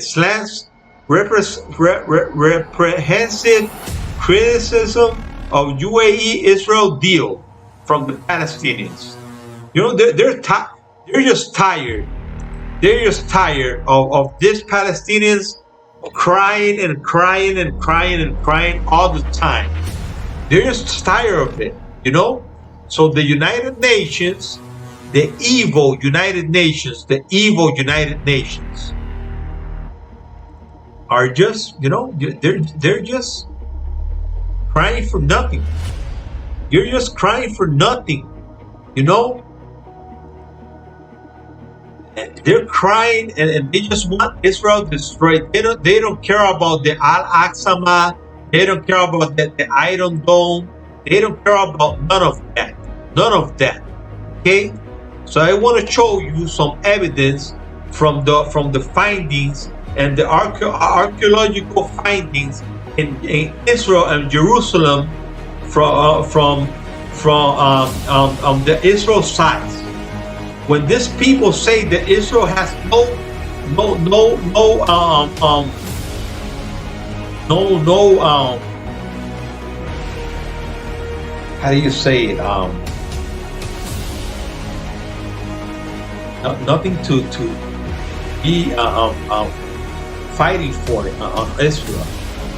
slants reprehensive criticism of UAE-Israel deal from the Palestinians. You know, they're just tired. They're just tired of these Palestinians crying all the time. They're just tired of it, you know? So the United Nations, the evil United Nations are just, you know, they're just crying for nothing. You're just crying for nothing, you know? They're crying and they just want Israel destroyed. They don't care about the Al-Aqsa Mosque. They don't care about the Iron Dome. They don't care about none of that. None of that. Okay? So I want to show you some evidence from the findings and the archaeological findings in Israel and Jerusalem from the Israel sites. When these people say that Israel has how do you say it? Nothing to be fighting for it on Israel.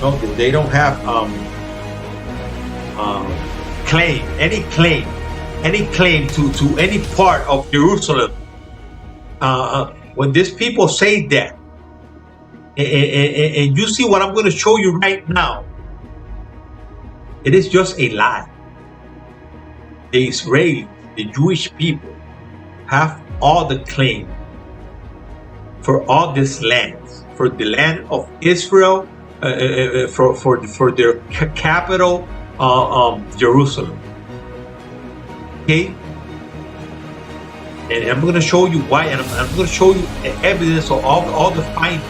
No, they don't have any claim any claim to any part of Jerusalem. When these people say that, and you see what I'm going to show you right now, it is just a lie. The Israelis, the Jewish people, have all the claim for all these lands, for the land of Israel, for their capital, Jerusalem. Okay, and I'm going to show you why, and I'm going to show you evidence of all the findings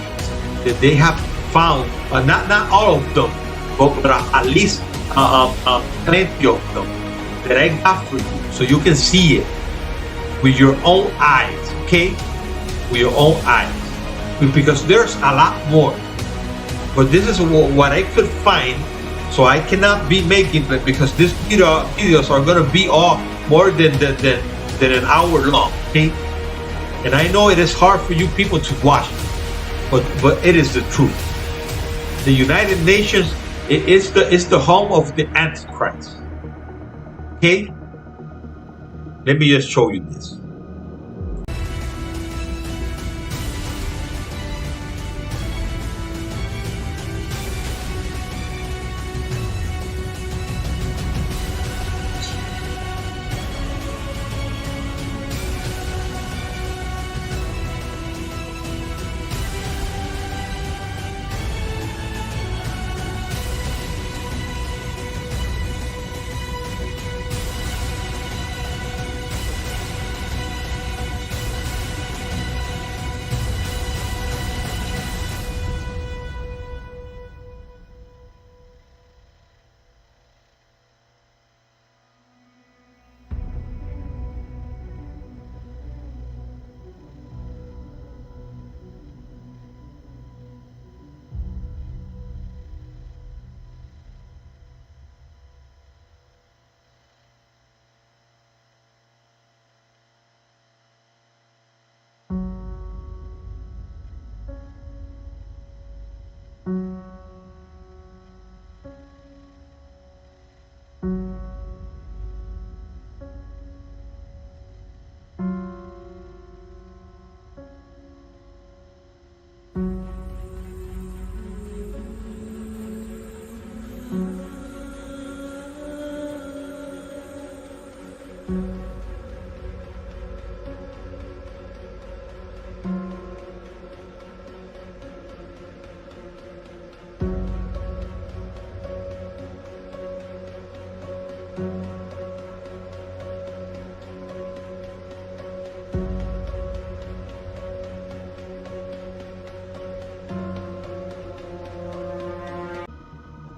that they have found. Not all of them, but at least plenty of them that I got for you, so you can see it with your own eyes. Okay, with your own eyes, because there's a lot more. But this is what I could find, so I cannot be making it, because these videos are going to be all more than an hour long. Okay, and I know it is hard for you people to watch, but it is the truth. The United Nations is the home of the antichrist. Okay, let me just show you this.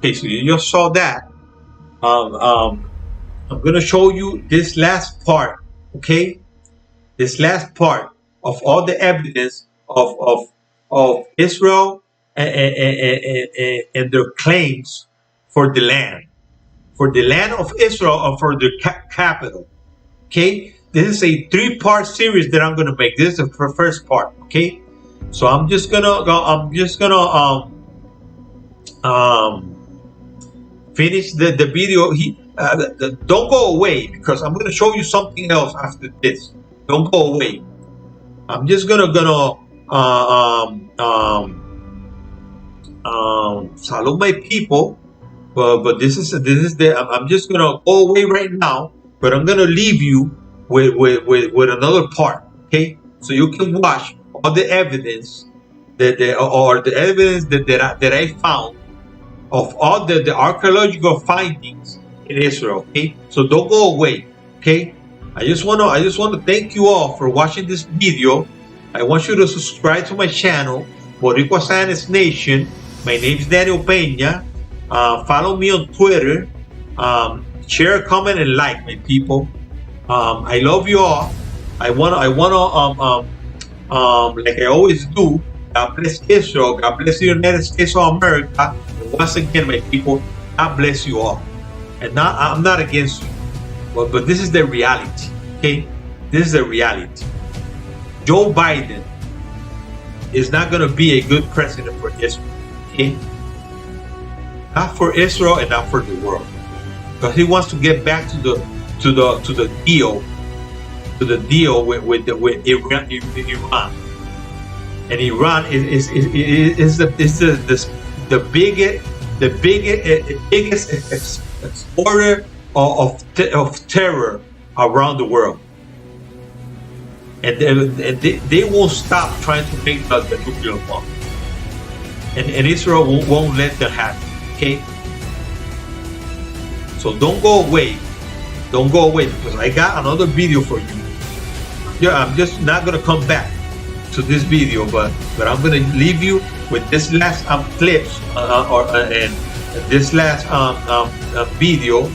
Okay, so you just saw that. I'm going to show you this last part. Okay, this last part of all the evidence of Israel and their claims for the land of Israel, or for the capital. Okay, this is a 3-part series that I'm going to make. This is the first part. Okay, so I'm just gonna finish the video. Don't go away, because I'm going to show you something else after this. Don't go away. I'm just gonna salute my people, but this is the I'm just gonna go away right now, but I'm gonna leave you with another part. Okay, so you can watch all the evidence that I found of all the archaeological findings in Israel. Okay, so don't go away. Okay, I just want to thank you all for watching this video. I want you to subscribe to my channel, Boricua Science Nation. My name is Daniel Peña. Follow me on Twitter. Share, comment, and like, my people. I love you all. I wanna like I always do. God bless Israel. God bless the United States of America. And once again, my people, God bless you all. And I'm not against you, but this is the reality. Okay, this is the reality. Joe Biden is not going to be a good president for Israel. Okay, not for Israel and not for the world, because he wants to get back to the deal with Iran. And Iran is the biggest exporter of terror around the world. And they won't stop trying to make the nuclear bomb. And Israel won't let that happen. Okay? So don't go away. Don't go away, because I got another video for you. Yeah, I'm just not gonna come back to this video, but I'm gonna leave you with this last clips and this last video,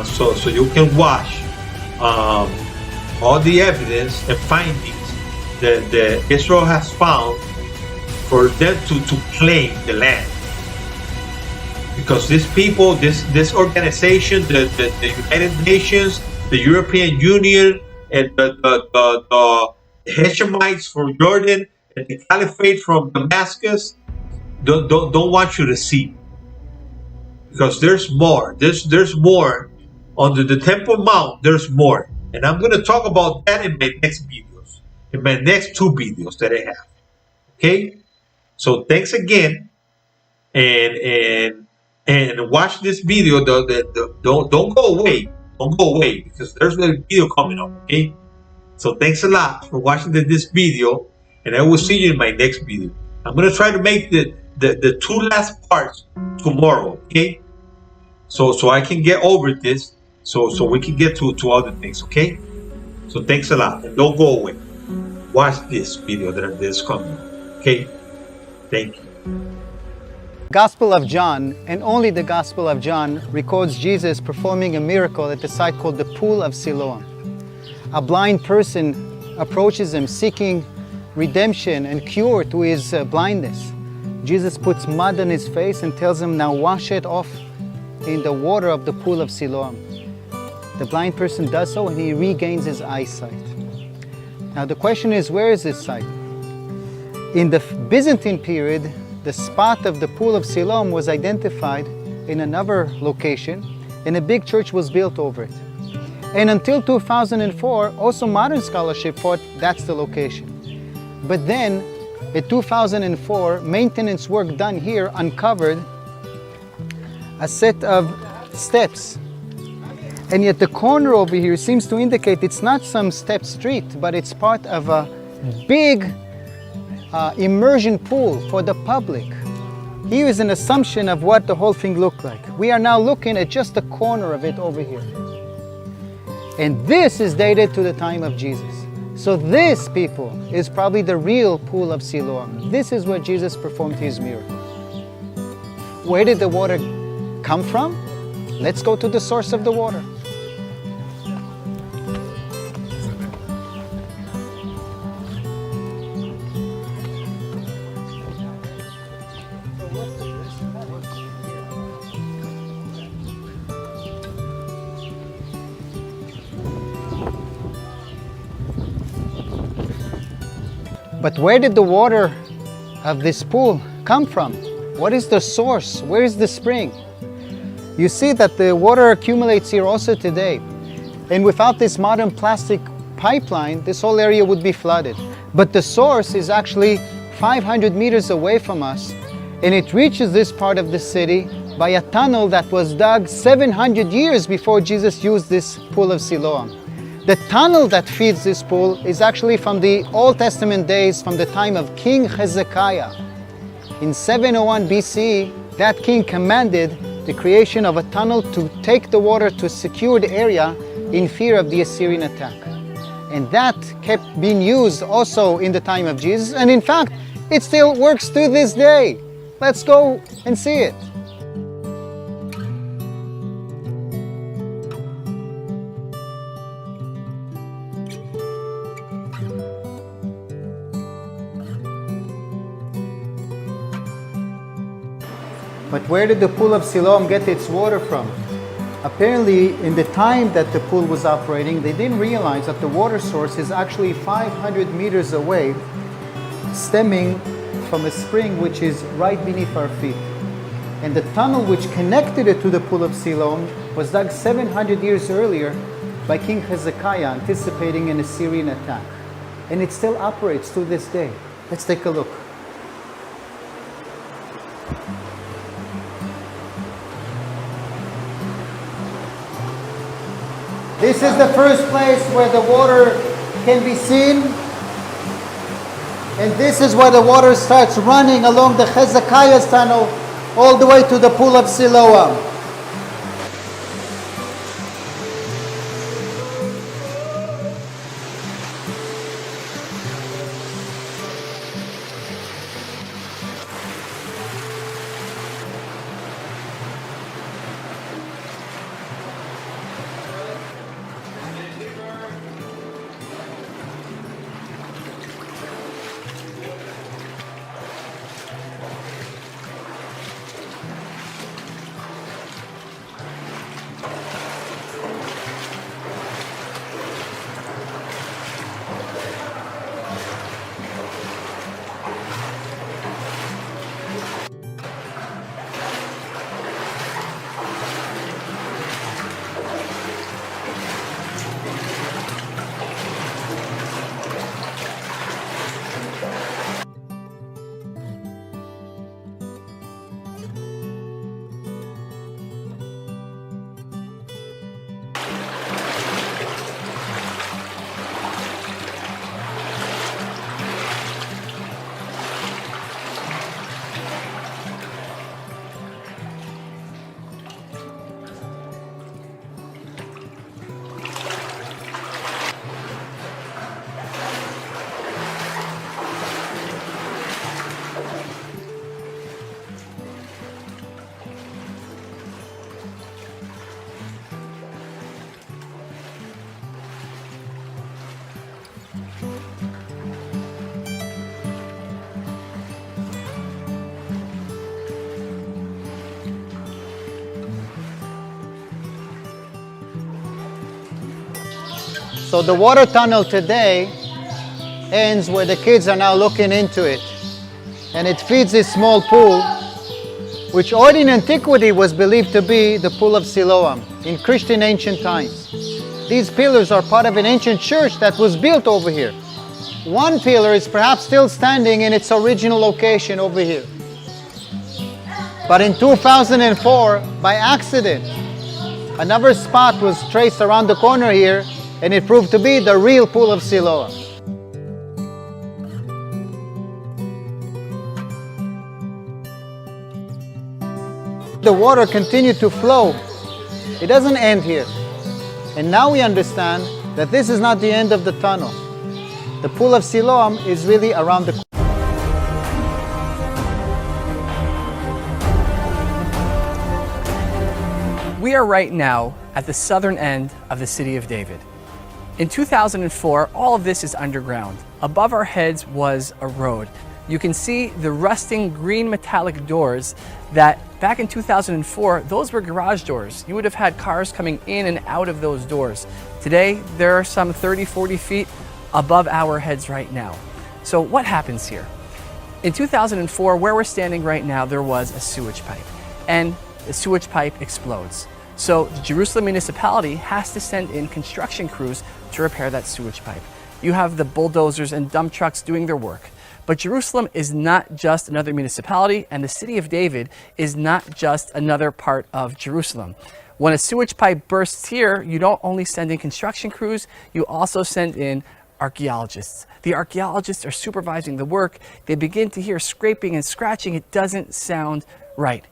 so you can watch all the evidence and findings that Israel has found for them to claim the land. Because these people, this organization, the United Nations, the European Union, and the Hashemites from Jordan, and the Caliphate from Damascus, don't want you to see. Because there's more. There's more. Under the Temple Mount, there's more. And I'm going to talk about that in my next videos. In my next 2 videos that I have. Okay? So thanks again. And watch this video. Don't go away. Don't go away, because there's a video coming up. Okay? So thanks a lot for watching this video, and I will see you in my next video. I'm gonna try to make the 2 last parts tomorrow. Okay? So I can get over this. So we can get to other things. Okay? So thanks a lot, and don't go away. Watch this video that is coming. Okay? Thank you. Gospel of John, and only the Gospel of John, records Jesus performing a miracle at the site called the Pool of Siloam. A blind person approaches him seeking redemption and cure to his blindness. Jesus puts mud on his face and tells him, now wash it off in the water of the Pool of Siloam. The blind person does so, and he regains his eyesight. Now the question is, where is this site? In the Byzantine period, the spot of the Pool of Siloam was identified in another location, and a big church was built over it. And until 2004, also modern scholarship thought that's the location. But then, in 2004, maintenance work done here uncovered a set of steps. And yet the corner over here seems to indicate it's not some step street, but it's part of a big immersion pool for the public. Here is an assumption of what the whole thing looked like. We are now looking at just the corner of it over here. And this is dated to the time of Jesus. So this, people, is probably the real Pool of Siloam. This is where Jesus performed his miracle. Where did the water come from? Let's go to the source of the water. But where did the water of this pool come from? What is the source? Where is the spring? You see that the water accumulates here also today. And without this modern plastic pipeline, this whole area would be flooded. But the source is actually 500 meters away from us, and it reaches this part of the city by a tunnel that was dug 700 years before Jesus used this Pool of Siloam. The tunnel that feeds this pool is actually from the Old Testament days, from the time of King Hezekiah. In 701 BC, that king commanded the creation of a tunnel to take the water to a secured area in fear of the Assyrian attack. And that kept being used also in the time of Jesus, and in fact, it still works to this day. Let's go and see it. But where did the Pool of Siloam get its water from? Apparently, in the time that the pool was operating, they didn't realize that the water source is actually 500 meters away, stemming from a spring which is right beneath our feet. And the tunnel which connected it to the Pool of Siloam was dug 700 years earlier by King Hezekiah, anticipating an Assyrian attack. And it still operates to this day. Let's take a look. This is the first place where the water can be seen. And this is where the water starts running along the Hezekiah's tunnel all the way to the Pool of Siloam. So the water tunnel today ends where the kids are now looking into it. And it feeds this small pool, which already in antiquity was believed to be the Pool of Siloam in Christian ancient times. These pillars are part of an ancient church that was built over here. One pillar is perhaps still standing in its original location over here. But in 2004, by accident, another spot was traced around the corner here, and it proved to be the real Pool of Siloam. The water continued to flow. It doesn't end here. And now we understand that this is not the end of the tunnel. The Pool of Siloam is really around the corner. We are right now at the southern end of the city of David. In 2004, all of this is underground. Above our heads was a road. You can see the rusting green metallic doors that back in 2004, those were garage doors. You would have had cars coming in and out of those doors. Today, there are some 30, 40 feet above our heads right now. So what happens here? In 2004, where we're standing right now, there was a sewage pipe, and the sewage pipe explodes. So the Jerusalem municipality has to send in construction crews to repair that sewage pipe. You have the bulldozers and dump trucks doing their work. But Jerusalem is not just another municipality, and the city of David is not just another part of Jerusalem. When a sewage pipe bursts here, you don't only send in construction crews, you also send in archaeologists. The archaeologists are supervising the work. They begin to hear scraping and scratching. It doesn't sound right.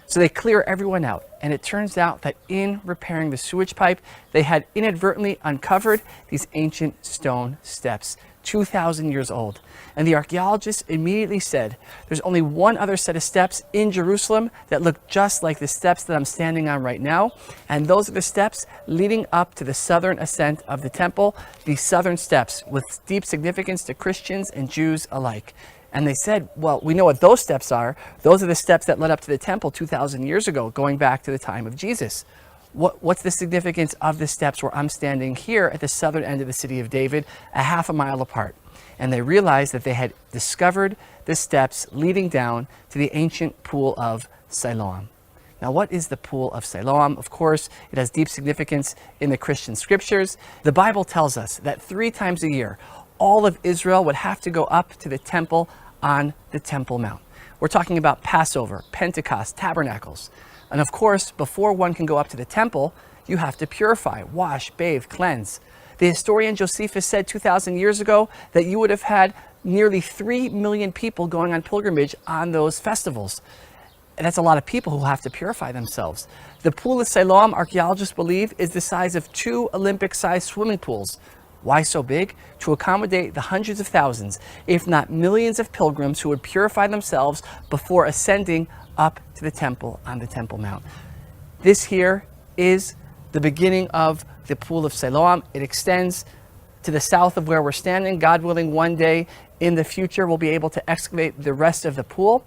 So they clear everyone out, and it turns out that in repairing the sewage pipe, they had inadvertently uncovered these ancient stone steps, 2,000 years old. And the archaeologists immediately said, there's only one other set of steps in Jerusalem that look just like the steps that I'm standing on right now, and those are the steps leading up to the southern ascent of the temple, these southern steps with deep significance to Christians and Jews alike. And they said, well, we know what those steps are. Those are the steps that led up to the temple 2,000 years ago, going back to the time of Jesus. What's the significance of the steps where I'm standing here at the southern end of the city of David, a half a mile apart? And they realized that they had discovered the steps leading down to the ancient Pool of Siloam. Now, what is the Pool of Siloam? Of course, it has deep significance in the Christian scriptures. The Bible tells us that 3 times a year, all of Israel would have to go up to the temple on the Temple Mount. We're talking about Passover, Pentecost, Tabernacles. And of course, before one can go up to the temple, you have to purify, wash, bathe, cleanse. The historian Josephus said 2,000 years ago that you would have had nearly 3 million people going on pilgrimage on those festivals. And that's a lot of people who have to purify themselves. The Pool of Siloam, archaeologists believe, is the size of 2 Olympic-sized swimming pools. Why so big? To accommodate the hundreds of thousands, if not millions of pilgrims who would purify themselves before ascending up to the temple on the Temple Mount. This here is the beginning of the Pool of Siloam. It extends to the south of where we're standing. God willing, one day in the future, we'll be able to excavate the rest of the pool.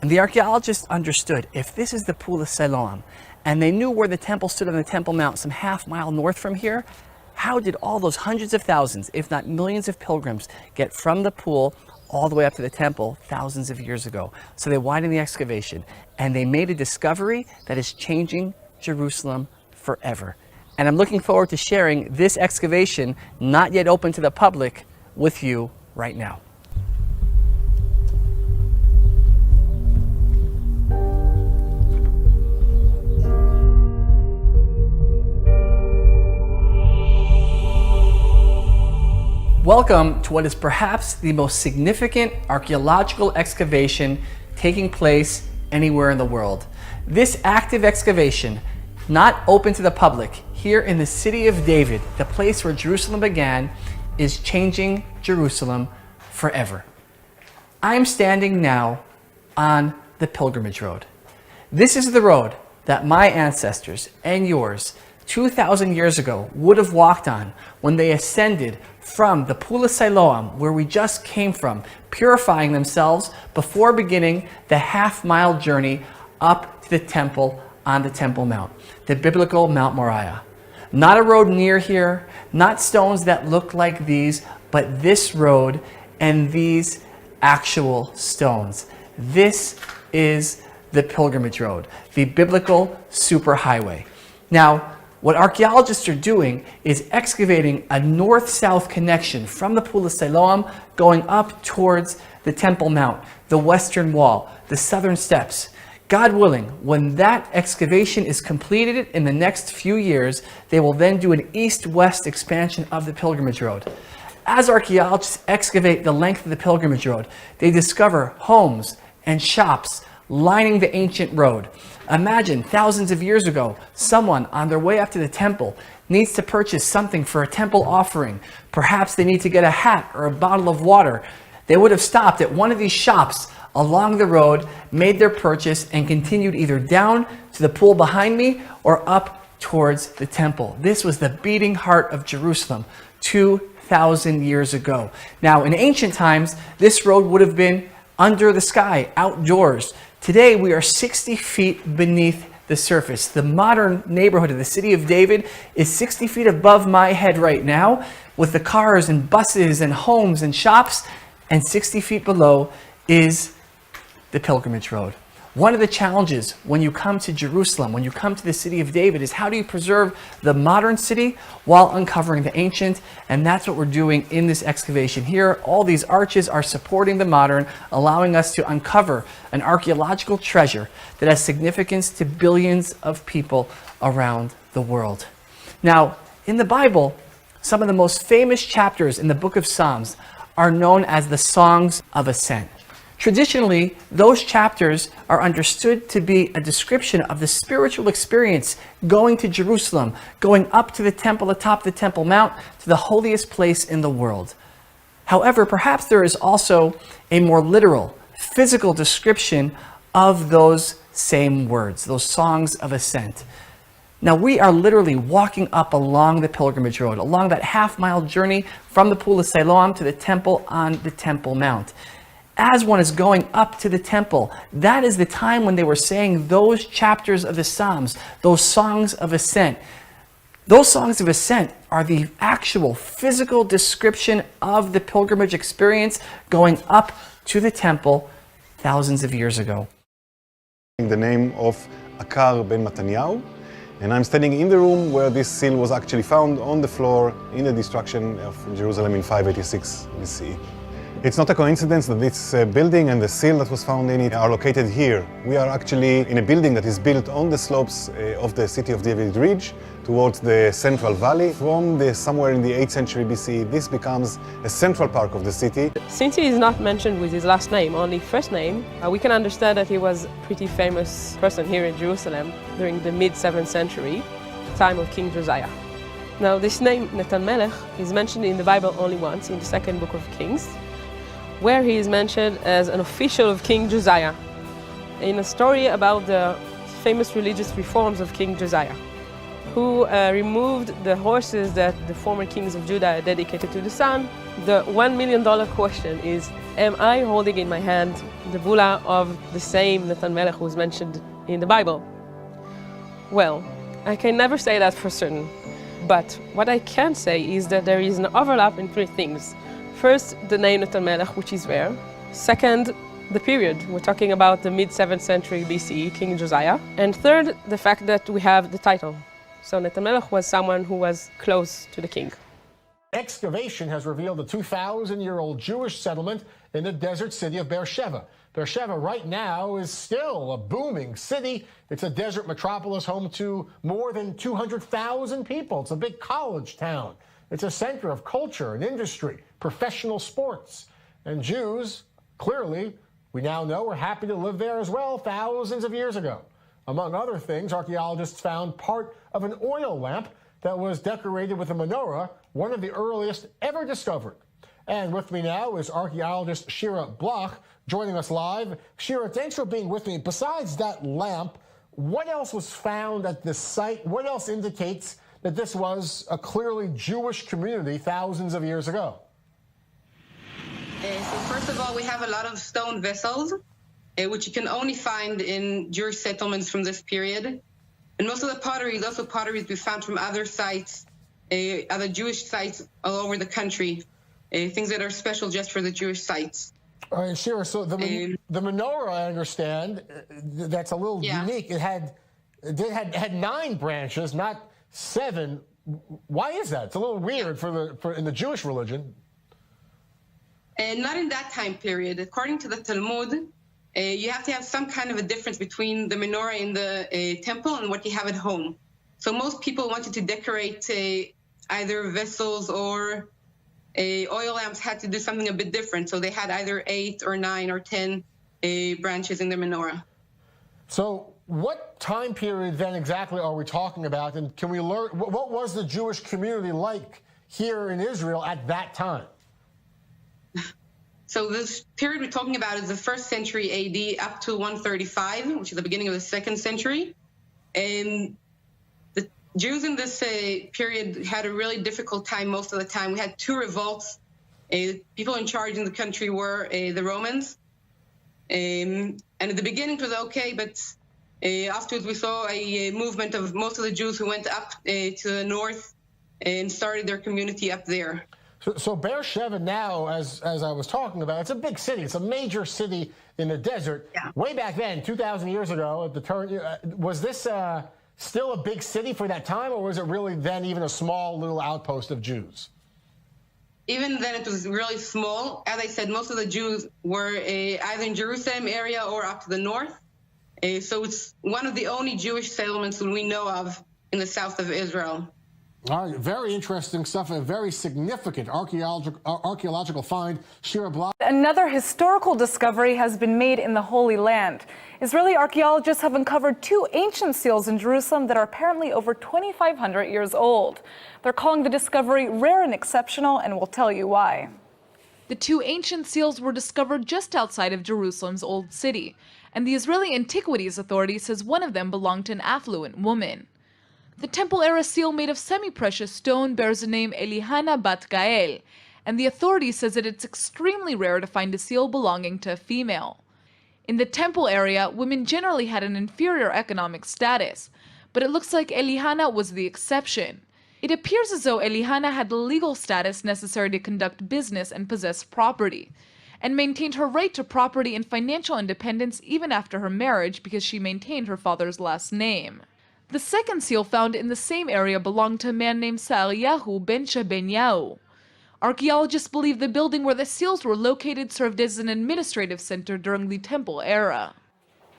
And the archaeologists understood, if this is the Pool of Siloam, and they knew where the temple stood on the Temple Mount, some half-mile north from here, how did all those hundreds of thousands, if not millions of pilgrims, get from the pool all the way up to the temple thousands of years ago? So they widened the excavation, and they made a discovery that is changing Jerusalem forever. And I'm looking forward to sharing this excavation, not yet open to the public, with you right now. Welcome to what is perhaps the most significant archaeological excavation taking place anywhere in the world. This active excavation, not open to the public, here in the city of David, the place where Jerusalem began, is changing Jerusalem forever. I'm standing now on the pilgrimage road. This is the road that my ancestors and yours 2,000 years ago would have walked on when they ascended from the Pool of Siloam, where we just came from, purifying themselves before beginning the half-mile journey up to the temple on the Temple Mount, the biblical Mount Moriah. Not a road near here, not stones that look like these, but this road and these actual stones. This is the pilgrimage road, the biblical superhighway. Now, what archaeologists are doing is excavating a north-south connection from the Pool of Siloam going up towards the Temple Mount, the western wall, the southern steps. God willing, when that excavation is completed in the next few years, they will then do an east-west expansion of the pilgrimage road. As archaeologists excavate the length of the pilgrimage road, they discover homes and shops lining the ancient road. Imagine thousands of years ago, someone on their way up to the temple needs to purchase something for a temple offering. Perhaps they need to get a hat or a bottle of water. They would have stopped at one of these shops along the road, made their purchase, and continued either down to the pool behind me or up towards the temple. This was the beating heart of Jerusalem 2,000 years ago. Now, in ancient times, this road would have been under the sky, outdoors. Today, we are 60 feet beneath the surface. The modern neighborhood of the city of David is 60 feet above my head right now, with the cars and buses and homes and shops, and 60 feet below is the pilgrimage road. One of the challenges when you come to Jerusalem, when you come to the city of David, is how do you preserve the modern city while uncovering the ancient? And that's what we're doing in this excavation here. All these arches are supporting the modern, allowing us to uncover an archaeological treasure that has significance to billions of people around the world. Now, in the Bible, some of the most famous chapters in the book of Psalms are known as the Songs of Ascent. Traditionally, those chapters are understood to be a description of the spiritual experience going to Jerusalem, going up to the temple atop the Temple Mount, to the holiest place in the world. However, perhaps there is also a more literal, physical description of those same words, those songs of ascent. Now, we are literally walking up along the pilgrimage road, along that half-mile journey from the Pool of Siloam to the temple on the Temple Mount. As one is going up to the temple, that is the time when they were saying those chapters of the Psalms, those songs of ascent. Those songs of ascent are the actual physical description of the pilgrimage experience going up to the temple thousands of years ago. the name of Akar ben Mataniyahu, and I'm standing in the room where this seal was actually found on the floor in the destruction of Jerusalem in 586 BCE. It's not a coincidence that this building and the seal that was found in it are located here. We are actually in a building that is built on the slopes of the city of David Ridge towards the Central Valley. From somewhere in the 8th century BCE, this becomes a central part of the city. Since he is not mentioned with his last name, only first name, we can understand that he was a pretty famous person here in Jerusalem during the mid-7th century, time of King Josiah. Now, this name, Natan Melech, is mentioned in the Bible only once, in the second book of Kings, where he is mentioned as an official of King Josiah, in a story about the famous religious reforms of King Josiah, who removed the horses that the former kings of Judah dedicated to the sun. The $1 million question is, am I holding in my hand the bulla of the same Natan Melech who is mentioned in the Bible? Well, I can never say that for certain, but what I can say is that there is an overlap in three things. First, the name Natan Melech, which is rare. Second, the period. We're talking about the mid-7th century BCE, King Josiah. And third, the fact that we have the title. So Natan Melech was someone who was close to the king. Excavation has revealed a 2,000-year-old Jewish settlement in the desert city of Beersheba. Beersheba right now is still a booming city. It's a desert metropolis home to more than 200,000 people. It's a big college town. It's a center of culture and industry, professional sports. And Jews, clearly, we now know, were happy to live there as well thousands of years ago. Among other things, archaeologists found part of an oil lamp that was decorated with a menorah, one of the earliest ever discovered. And with me now is archaeologist Shira Bloch, joining us live. Shira, thanks for being with me. Besides that lamp, what else was found at this site? What else indicates that this was a clearly Jewish community thousands of years ago? So first of all, we have a lot of stone vessels, which you can only find in Jewish settlements from this period. And most of the pottery is also pottery we found from other sites, other Jewish sites all over the country, things that are special just for the Jewish sites. All right, Shira, so the menorah, I understand, that's a little unique. It had 9 branches, not 7. Why is that? It's a little weird for in the Jewish religion. Not in that time period. According to the Talmud, you have to have some kind of a difference between the menorah in the temple and what you have at home. So most people wanted to decorate either vessels or oil lamps had to do something a bit different. So they had either 8 or 9 or 10 branches in the menorah. So what time period then exactly are we talking about? And can we learn, what was the Jewish community like here in Israel at that time? So this period we're talking about is the 1st century AD up to 135, which is the beginning of the 2nd century. And the Jews in this period had a really difficult time most of the time. We had 2 revolts. People in charge in the country were the Romans. And at the beginning it was okay, but afterwards we saw a movement of most of the Jews who went up to the north and started their community up there. So Beersheba now, as I was talking about, it's a big city. It's a major city in the desert. Yeah. Way back then, 2,000 years ago, at the turn, was this still a big city for that time, or was it really then even a small little outpost of Jews? Even then, it was really small. As I said, most of the Jews were either in Jerusalem area or up to the north. So it's one of the only Jewish settlements that we know of in the south of Israel. All right, very interesting stuff, a very significant archaeological find. Shira Bloch. Another historical discovery has been made in the Holy Land. Israeli archaeologists have uncovered 2 ancient seals in Jerusalem that are apparently over 2,500 years old. They're calling the discovery rare and exceptional, and we'll tell you why. The 2 ancient seals were discovered just outside of Jerusalem's Old City, and the Israeli Antiquities Authority says one of them belonged to an affluent woman. The Temple-era seal made of semi-precious stone bears the name Elihana bat Gael, and the authority says that it's extremely rare to find a seal belonging to a female. In the Temple area, women generally had an inferior economic status, but it looks like Elihana was the exception. It appears as though Elihana had the legal status necessary to conduct business and possess property, and maintained her right to property and financial independence even after her marriage because she maintained her father's last name. The second seal found in the same area belonged to a man named Sa'aryahu ben Shebenyau. Archaeologists believe the building where the seals were located served as an administrative center during the temple era.